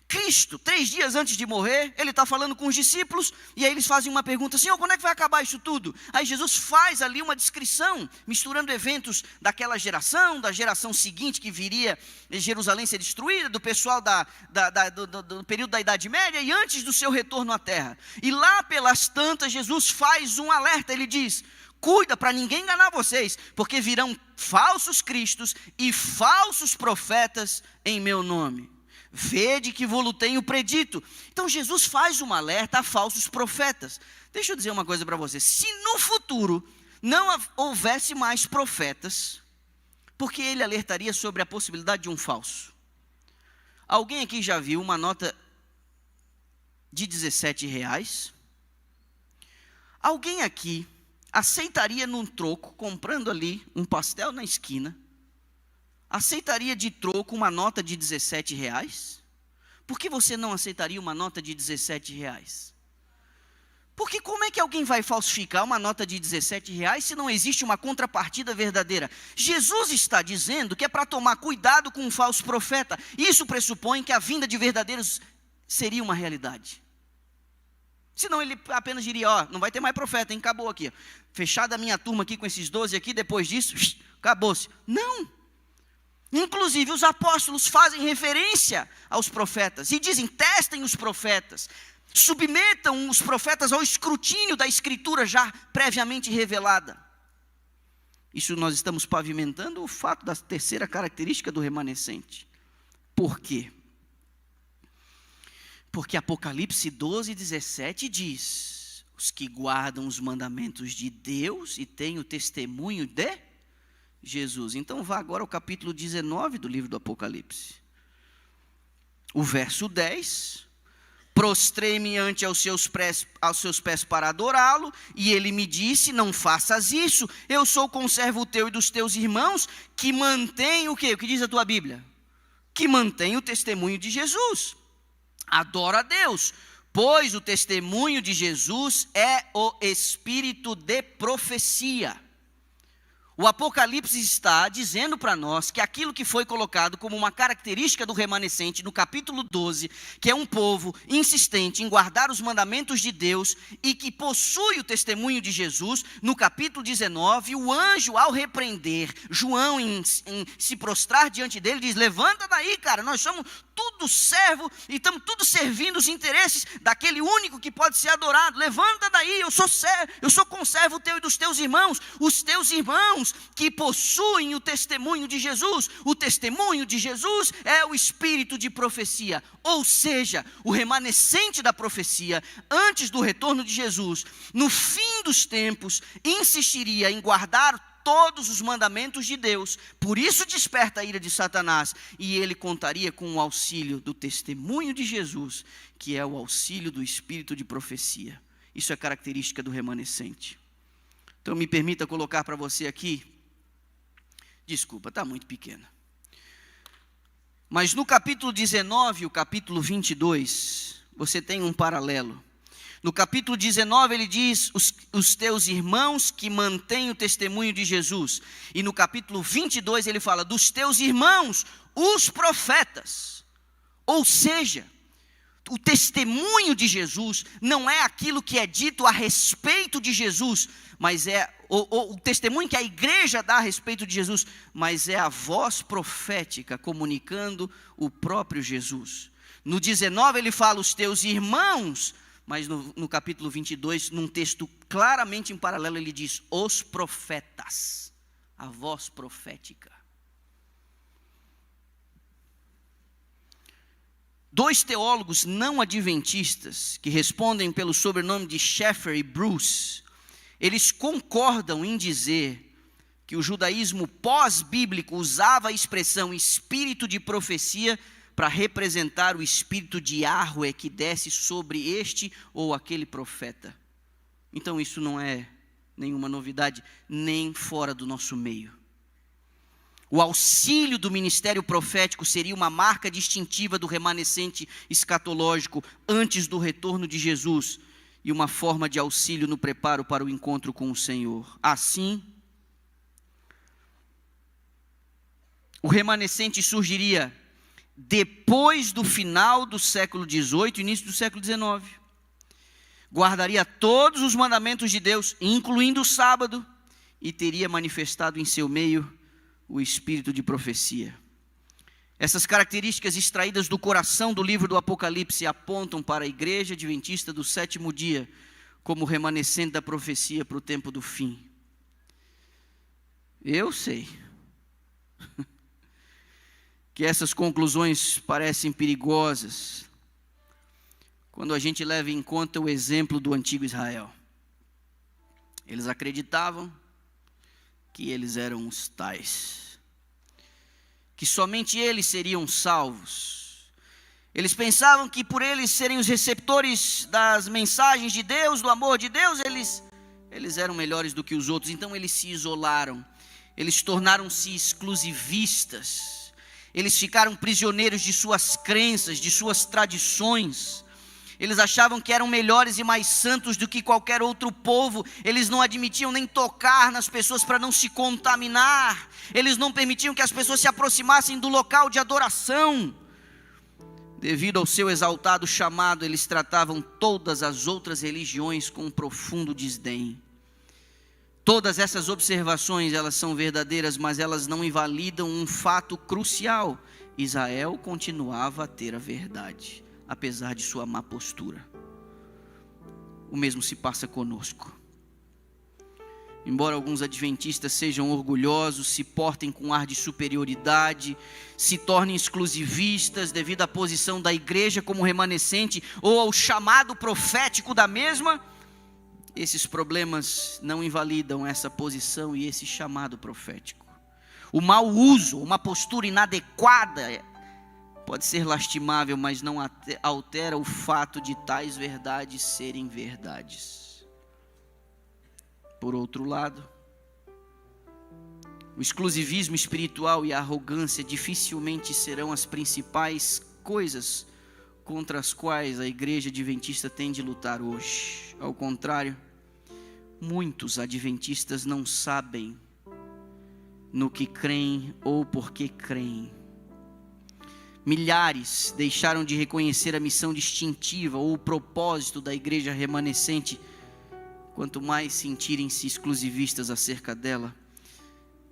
Cristo, 3 dias antes de morrer, ele está falando com os discípulos, e aí eles fazem uma pergunta: Senhor, quando é que vai acabar isso tudo? Aí Jesus faz ali uma descrição, misturando eventos daquela geração, da geração seguinte que viria Jerusalém ser destruída, do pessoal do período da Idade Média, e antes do seu retorno à terra. E lá pelas tantas, Jesus faz um alerta, ele diz: cuida para ninguém enganar vocês, porque virão falsos cristos e falsos profetas em meu nome. Vede que vou-lo tenho predito. Então Jesus faz um alerta a falsos profetas. Deixa eu dizer uma coisa para você. Se no futuro não houvesse mais profetas, porque ele alertaria sobre a possibilidade de um falso? Alguém aqui já viu uma nota de R$17? Alguém aqui aceitaria num troco, comprando ali um pastel na esquina, aceitaria de troco uma nota de R$17? Por que você não aceitaria uma nota de R$17? Porque como é que alguém vai falsificar uma nota de R$17 se não existe uma contrapartida verdadeira? Jesus está dizendo que é para tomar cuidado com um falso profeta. Isso pressupõe que a vinda de verdadeiros seria uma realidade. Senão ele apenas diria, não vai ter mais profeta, hein? Acabou aqui. Fechada a minha turma aqui com esses 12 aqui, depois disso, acabou-se. Não. Inclusive os apóstolos fazem referência aos profetas e dizem, testem os profetas. Submetam os profetas ao escrutínio da escritura já previamente revelada. Isso nós estamos pavimentando o fato da terceira característica do remanescente. Por quê? Porque Apocalipse 12:17 diz: os que guardam os mandamentos de Deus e têm o testemunho de Jesus. Então vá agora ao capítulo 19 do livro do Apocalipse. O verso 10... Prostrei-me ante aos seus pés para adorá-lo, e ele me disse, não faças isso, eu sou conservo teu e dos teus irmãos, que mantém o quê? O que diz a tua Bíblia? Que mantém o testemunho de Jesus. Adora a Deus, pois o testemunho de Jesus é o espírito de profecia. O Apocalipse está dizendo para nós que aquilo que foi colocado como uma característica do remanescente no capítulo 12, que é um povo insistente em guardar os mandamentos de Deus e que possui o testemunho de Jesus, no capítulo 19, o anjo ao repreender João em se prostrar diante dele, diz, levanta daí cara, nós somos tudo servo e estamos tudo servindo os interesses daquele único que pode ser adorado, levanta daí, eu sou conservo teu e dos teus irmãos, os teus irmãos que possuem o testemunho de Jesus. O testemunho de Jesus é o espírito de profecia, ou seja, o remanescente da profecia, antes do retorno de Jesus, no fim dos tempos, insistiria em guardar todos os mandamentos de Deus, por isso desperta a ira de Satanás, e ele contaria com o auxílio do testemunho de Jesus, que é o auxílio do espírito de profecia. Isso é característica do remanescente. Então me permita colocar para você aqui, desculpa, está muito pequena, mas no capítulo 19 e o capítulo 22, você tem um paralelo. No capítulo 19 ele diz, os teus irmãos que mantêm o testemunho de Jesus. E no capítulo 22 ele fala, dos teus irmãos, os profetas. Ou seja, o testemunho de Jesus não é aquilo que é dito a respeito de Jesus, mas é o testemunho que a igreja dá a respeito de Jesus, mas é a voz profética comunicando o próprio Jesus. No 19 ele fala, os teus irmãos, mas no capítulo 22, num texto claramente em paralelo, ele diz, os profetas, a voz profética. Dois teólogos não adventistas, que respondem pelo sobrenome de Schaeffer e Bruce, eles concordam em dizer que o judaísmo pós-bíblico usava a expressão espírito de profecia para representar o espírito de Yahweh que desce sobre este ou aquele profeta. Então isso não é nenhuma novidade, nem fora do nosso meio. O auxílio do ministério profético seria uma marca distintiva do remanescente escatológico antes do retorno de Jesus e uma forma de auxílio no preparo para o encontro com o Senhor. Assim, o remanescente surgiria depois do final do século XVIII, início do século XIX. Guardaria todos os mandamentos de Deus, incluindo o sábado, e teria manifestado em seu meio o espírito de profecia. Essas características extraídas do coração do livro do Apocalipse apontam para a igreja adventista do sétimo dia como remanescente da profecia para o tempo do fim. Eu sei que essas conclusões parecem perigosas quando a gente leva em conta o exemplo do antigo Israel. Eles acreditavam que eles eram os tais, que somente eles seriam salvos. Eles pensavam que por eles serem os receptores das mensagens de Deus, do amor de Deus, eles eram melhores do que os outros. Então eles se isolaram, eles tornaram-se exclusivistas, eles ficaram prisioneiros de suas crenças, de suas tradições. Eles achavam que eram melhores e mais santos do que qualquer outro povo. Eles não admitiam nem tocar nas pessoas para não se contaminar. Eles não permitiam que as pessoas se aproximassem do local de adoração. Devido ao seu exaltado chamado, eles tratavam todas as outras religiões com um profundo desdém. Todas essas observações, elas são verdadeiras, mas elas não invalidam um fato crucial. Israel continuava a ter a verdade, apesar de sua má postura. O mesmo se passa conosco. Embora alguns adventistas sejam orgulhosos, se portem com ar de superioridade, se tornem exclusivistas devido à posição da igreja como remanescente ou ao chamado profético da mesma, esses problemas não invalidam essa posição e esse chamado profético. O mau uso, uma postura inadequada, pode ser lastimável, mas não altera o fato de tais verdades serem verdades. Por outro lado, o exclusivismo espiritual e a arrogância dificilmente serão as principais coisas contra as quais a igreja adventista tem de lutar hoje. Ao contrário, muitos adventistas não sabem no que creem ou por que creem. Milhares deixaram de reconhecer a missão distintiva ou o propósito da igreja remanescente, quanto mais sentirem-se exclusivistas acerca dela.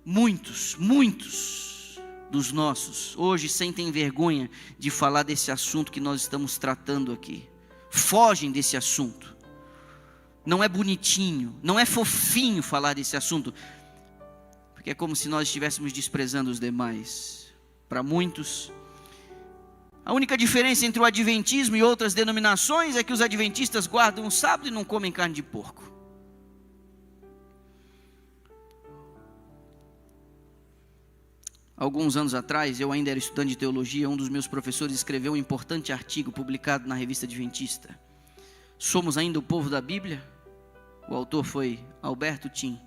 Muitos dos nossos hoje sentem vergonha de falar desse assunto que nós estamos tratando aqui. Fogem desse assunto. Não é bonitinho, não é fofinho falar desse assunto, porque é como se nós estivéssemos desprezando os demais. Para muitos, a única diferença entre o adventismo e outras denominações é que os adventistas guardam o sábado e não comem carne de porco. Alguns anos atrás, eu ainda era estudante de teologia, um dos meus professores escreveu um importante artigo publicado na revista Adventista. Somos ainda o povo da Bíblia? O autor foi Alberto Tim.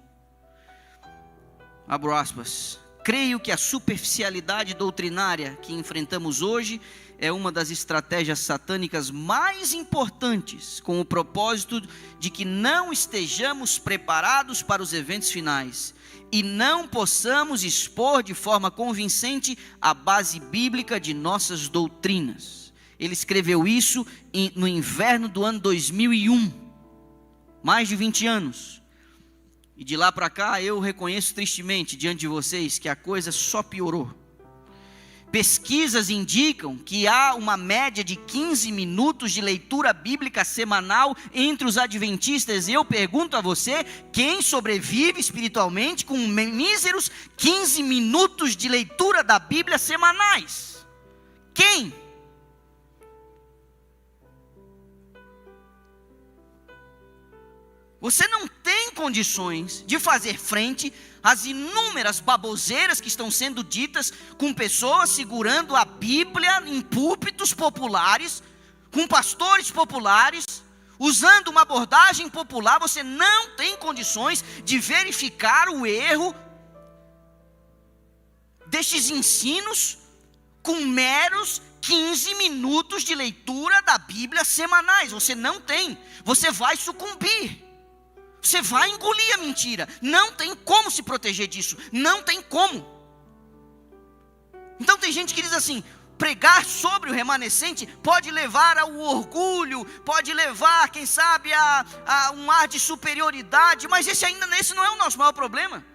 Abro aspas. Creio que a superficialidade doutrinária que enfrentamos hoje é uma das estratégias satânicas mais importantes, com o propósito de que não estejamos preparados para os eventos finais e não possamos expor de forma convincente a base bíblica de nossas doutrinas. Ele escreveu isso no inverno do ano 2001, mais de 20 anos. E de lá para cá eu reconheço tristemente diante de vocês que a coisa só piorou. Pesquisas indicam que há uma média de 15 minutos de leitura bíblica semanal entre os adventistas. Eu pergunto a você, quem sobrevive espiritualmente com míseros 15 minutos de leitura da Bíblia semanais? Quem? Você não tem condições de fazer frente às inúmeras baboseiras que estão sendo ditas com pessoas segurando a Bíblia em púlpitos populares, com pastores populares, usando uma abordagem popular. Você não tem condições de verificar o erro destes ensinos com meros 15 minutos de leitura da Bíblia semanais. Você não tem, você vai sucumbir. Você vai engolir a mentira. Não tem como se proteger disso. Não tem como. Então tem gente que diz assim: pregar sobre o remanescente pode levar ao orgulho, pode levar, quem sabe, a um ar de superioridade. Mas esse não é o nosso maior problema.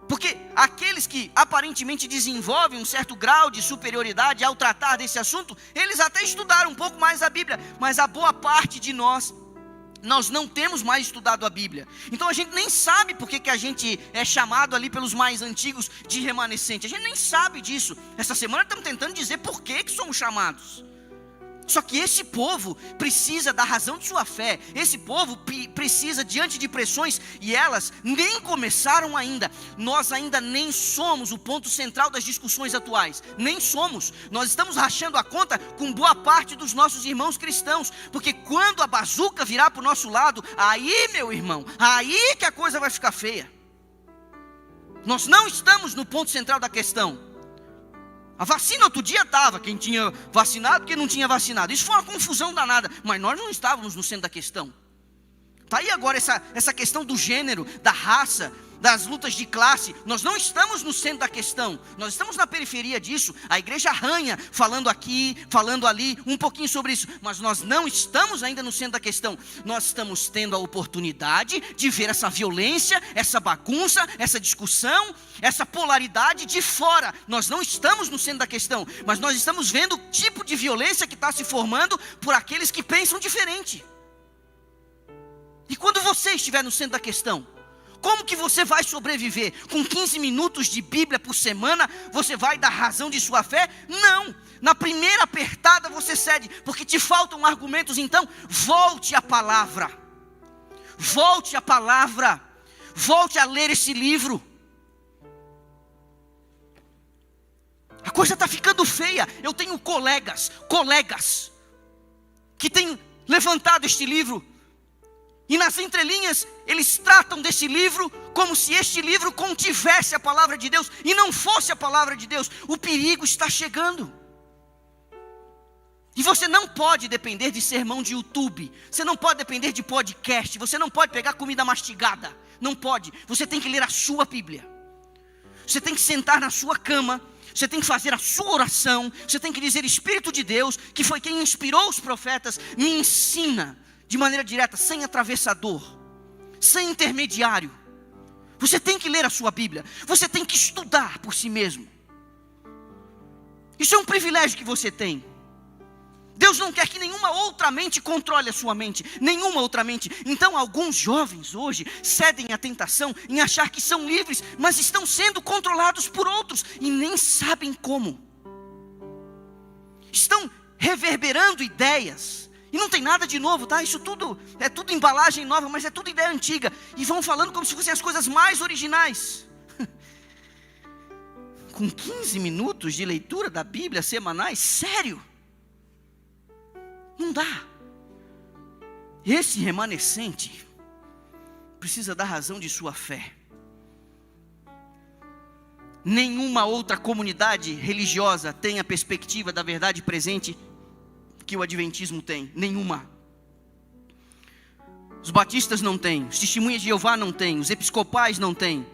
Porque aqueles que aparentemente desenvolvem um certo grau de superioridade ao tratar desse assunto, eles até estudaram um pouco mais a Bíblia. Mas a boa parte de nós Nós não temos mais estudado a Bíblia. Então a gente nem sabe por que a gente é chamado ali pelos mais antigos de remanescente. A gente nem sabe disso. Essa semana estamos tentando dizer por que somos chamados. Só que esse povo precisa da razão de sua fé. Esse povo precisa, diante de pressões, e elas nem começaram ainda. Nós ainda nem somos o ponto central das discussões atuais. Nem somos. Nós estamos rachando a conta com boa parte dos nossos irmãos cristãos. Porque quando a bazuca virar para o nosso lado, aí, meu irmão, aí que a coisa vai ficar feia. Nós não estamos no ponto central da questão. A vacina outro dia estava, quem tinha vacinado, quem não tinha vacinado. Isso foi uma confusão danada, mas nós não estávamos no centro da questão. Está aí agora essa questão do gênero, da raça, das lutas de classe. Nós não estamos no centro da questão, nós estamos na periferia disso. A igreja arranha, falando aqui, falando ali, um pouquinho sobre isso. Mas nós não estamos ainda no centro da questão. Nós estamos tendo a oportunidade de ver essa violência, essa bagunça, essa discussão, essa polaridade de fora. Nós não estamos no centro da questão, mas nós estamos vendo o tipo de violência que está se formando por aqueles que pensam diferente. E quando você estiver no centro da questão, como que você vai sobreviver? Com 15 minutos de Bíblia por semana, você vai dar razão de sua fé? Não! Na primeira apertada você cede, porque te faltam argumentos. Então, volte à palavra. Volte à palavra. Volte a ler esse livro. A coisa está ficando feia. Eu tenho colegas que têm levantado este livro. E nas entrelinhas, eles tratam desse livro como se este livro contivesse a palavra de Deus e não fosse a palavra de Deus. O perigo está chegando. E você não pode depender de sermão de YouTube. Você não pode depender de podcast. Você não pode pegar comida mastigada. Não pode. Você tem que ler a sua Bíblia. Você tem que sentar na sua cama. Você tem que fazer a sua oração. Você tem que dizer: Espírito de Deus, que foi quem inspirou os profetas, me ensina de maneira direta, sem atravessador, sem intermediário. Você tem que ler a sua Bíblia. Você tem que estudar por si mesmo. Isso é um privilégio que você tem. Deus não quer que nenhuma outra mente controle a sua mente. Nenhuma outra mente. Então alguns jovens hoje cedem à tentação em achar que são livres, mas estão sendo controlados por outros e nem sabem como. Estão reverberando ideias. E não tem nada de novo, tá? Isso tudo é tudo embalagem nova, mas é tudo ideia antiga. E vão falando como se fossem as coisas mais originais. Com 15 minutos de leitura da Bíblia semanais, sério? Não dá. Esse remanescente precisa da razão de sua fé. Nenhuma outra comunidade religiosa tem a perspectiva da verdade presente que o adventismo tem. Nenhuma. Os batistas não têm, os testemunhas de Jeová não têm, os episcopais não têm,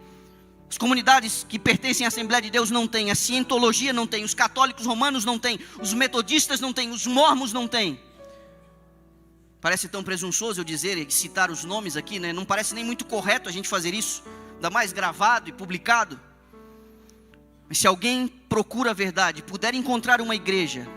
as comunidades que pertencem à Assembleia de Deus não têm, a cientologia não tem, os católicos romanos não têm, os metodistas não têm, os mormons não têm. Parece tão presunçoso eu dizer e citar os nomes aqui, né? Não parece nem muito correto a gente fazer isso, ainda mais gravado e publicado. Mas se alguém procura a verdade, puder encontrar uma igreja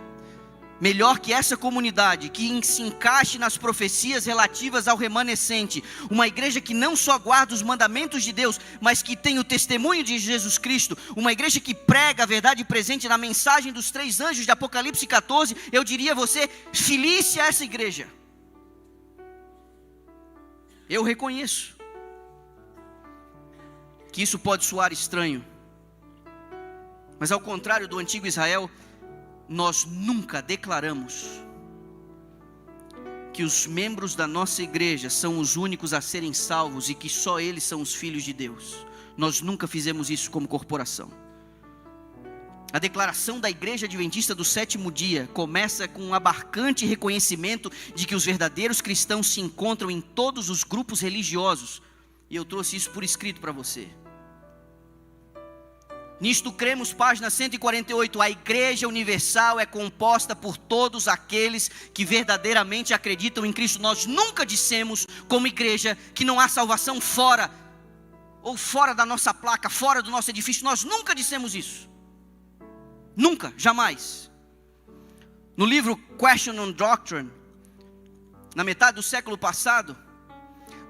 melhor que essa comunidade, que se encaixe nas profecias relativas ao remanescente, uma igreja que não só guarda os mandamentos de Deus, mas que tem o testemunho de Jesus Cristo, uma igreja que prega a verdade presente na mensagem dos 3 anjos de Apocalipse 14, eu diria a você, filie-se a essa igreja. Eu reconheço que isso pode soar estranho, mas ao contrário do antigo Israel, nós nunca declaramos que os membros da nossa igreja são os únicos a serem salvos e que só eles são os filhos de Deus. Nós nunca fizemos isso como corporação. A declaração da Igreja Adventista do Sétimo Dia começa com um abarcante reconhecimento de que os verdadeiros cristãos se encontram em todos os grupos religiosos. E eu trouxe isso por escrito para você. Nisto cremos, página 148, a Igreja Universal é composta por todos aqueles que verdadeiramente acreditam em Cristo. Nós nunca dissemos, como igreja, que não há salvação fora, ou fora da nossa placa, fora do nosso edifício. Nós nunca dissemos isso. Nunca, jamais. No livro Question on Doctrine, na metade do século passado,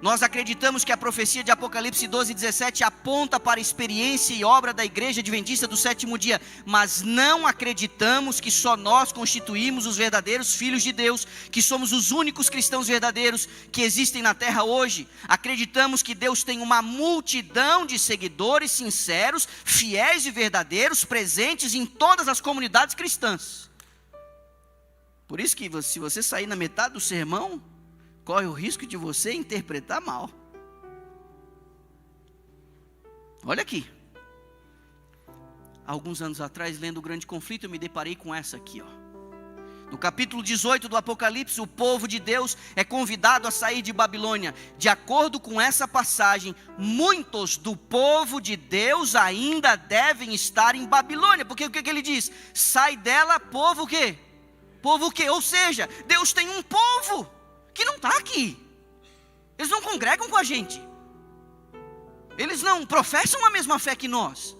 nós acreditamos que a profecia de Apocalipse 12:17 aponta para a experiência e obra da Igreja Adventista do sétimo dia, mas não acreditamos que só nós constituímos os verdadeiros filhos de Deus, que somos os únicos cristãos verdadeiros que existem na terra hoje. Acreditamos que Deus tem uma multidão de seguidores sinceros, fiéis e verdadeiros, presentes em todas as comunidades cristãs. Por isso que se você sair na metade do sermão, corre o risco de você interpretar mal. Olha aqui. Alguns anos atrás, lendo o Grande Conflito, eu me deparei com essa aqui, ó. No capítulo 18 do Apocalipse, o povo de Deus é convidado a sair de Babilônia. De acordo com essa passagem, muitos do povo de Deus ainda devem estar em Babilônia. Porque o que ele diz? Sai dela, povo o quê? Povo o quê? Ou seja, Deus tem um povo que não está aqui. Eles não congregam com a gente. Eles não professam a mesma fé que nós.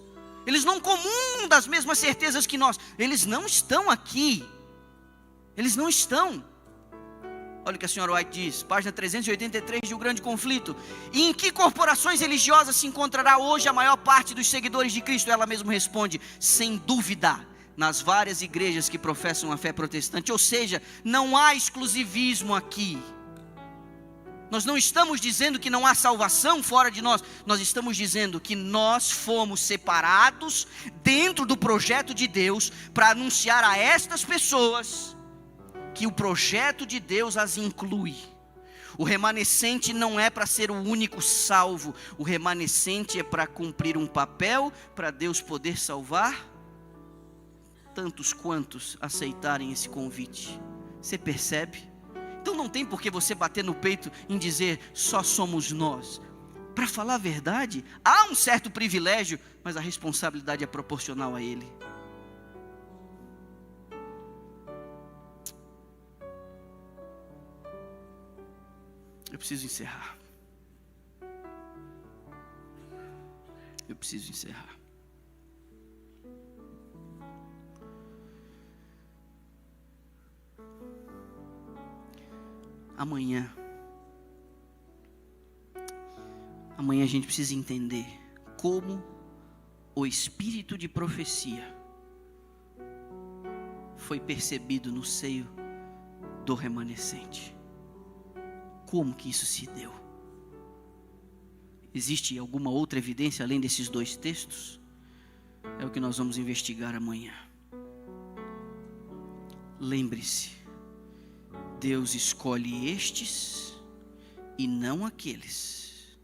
Eles não comungam das mesmas certezas que nós. Eles não estão aqui. Eles não estão. Olha o que a senhora White diz, página 383 de O Grande Conflito. E em que corporações religiosas se encontrará hoje a maior parte dos seguidores de Cristo? Ela mesma responde, sem dúvida, nas várias igrejas que professam a fé protestante. Ou seja, não há exclusivismo aqui. Nós não estamos dizendo que não há salvação fora de nós. Nós estamos dizendo que nós fomos separados dentro do projeto de Deus para anunciar a estas pessoas que o projeto de Deus as inclui. O remanescente não é para ser o único salvo. O remanescente é para cumprir um papel para Deus poder salvar tantos quantos aceitarem esse convite. Você percebe? Então não tem por que você bater no peito em dizer só somos nós. Para falar a verdade, há um certo privilégio, mas a responsabilidade é proporcional a ele. Eu preciso encerrar. Amanhã a gente precisa entender como o espírito de profecia foi percebido no seio do remanescente. Como que isso se deu? Existe alguma outra evidência além desses dois textos? É o que nós vamos investigar amanhã. Lembre-se, Deus escolhe estes e não aqueles,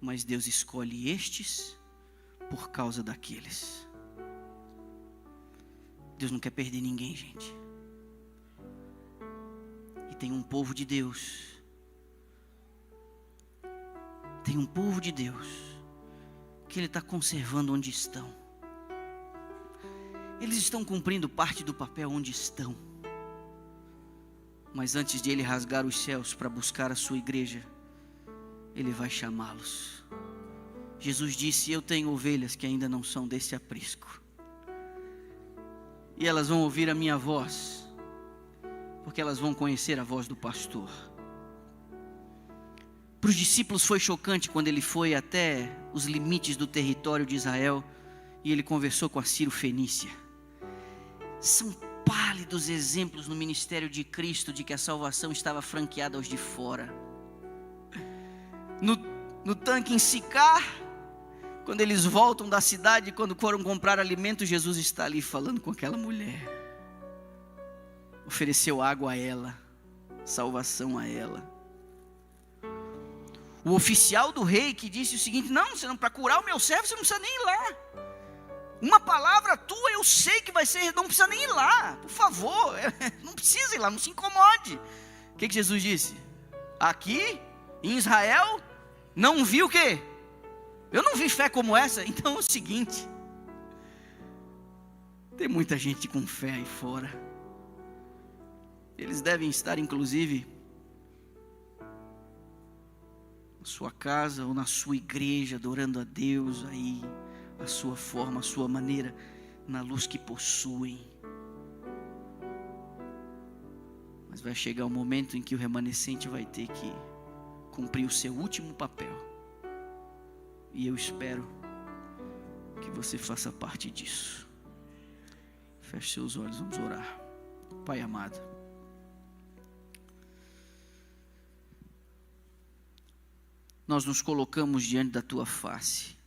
mas Deus escolhe estes por causa daqueles. Deus não quer perder ninguém, gente. E tem um povo de Deus. Tem um povo de Deus que Ele está conservando onde estão. Eles estão cumprindo parte do papel onde estão. Mas antes de Ele rasgar os céus para buscar a sua igreja, Ele vai chamá-los. Jesus disse, eu tenho ovelhas que ainda não são desse aprisco. E elas vão ouvir a minha voz, porque elas vão conhecer a voz do pastor. Para os discípulos foi chocante quando Ele foi até os limites do território de Israel e Ele conversou com a Ciro-fenícia. São pálidos exemplos no ministério de Cristo de que a salvação estava franqueada aos de fora. No tanque em Sicar, quando eles voltam da cidade, quando foram comprar alimento, Jesus está ali falando com aquela mulher. Ofereceu água a ela, salvação a ela. O oficial do rei que disse o seguinte, não, para curar o meu servo você não precisa nem ir lá. Uma palavra tua eu sei que vai ser, não precisa nem ir lá, por favor, não precisa ir lá, não se incomode. O que Jesus disse? Aqui, em Israel, não vi o quê? Eu não vi fé como essa. Então é o seguinte, tem muita gente com fé aí fora. Eles devem estar inclusive na sua casa ou na sua igreja, adorando a Deus aí, a sua forma, a sua maneira, na luz que possuem. Mas vai chegar o momento em que o remanescente vai ter que cumprir o seu último papel. E eu espero que você faça parte disso. Feche seus olhos, vamos orar. Pai amado, nós nos colocamos diante da Tua face.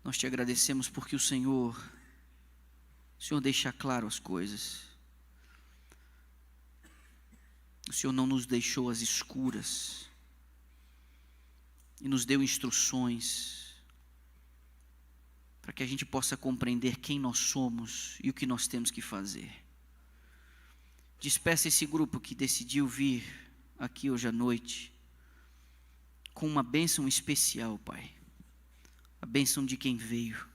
Nós te agradecemos porque o Senhor deixa claro as coisas. O Senhor não nos deixou às escuras e nos deu instruções para que a gente possa compreender quem nós somos e o que nós temos que fazer. Despeça esse grupo que decidiu vir aqui hoje à noite com uma bênção especial, Pai. A bênção de quem veio.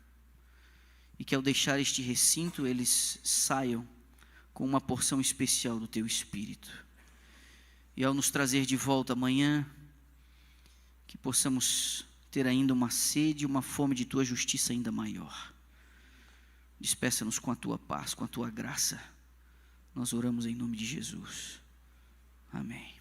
E que ao deixar este recinto, eles saiam com uma porção especial do Teu Espírito. E ao nos trazer de volta amanhã, que possamos ter ainda uma sede e uma fome de Tua justiça ainda maior. Despeça-nos com a Tua paz, com a Tua graça. Nós oramos em nome de Jesus. Amém.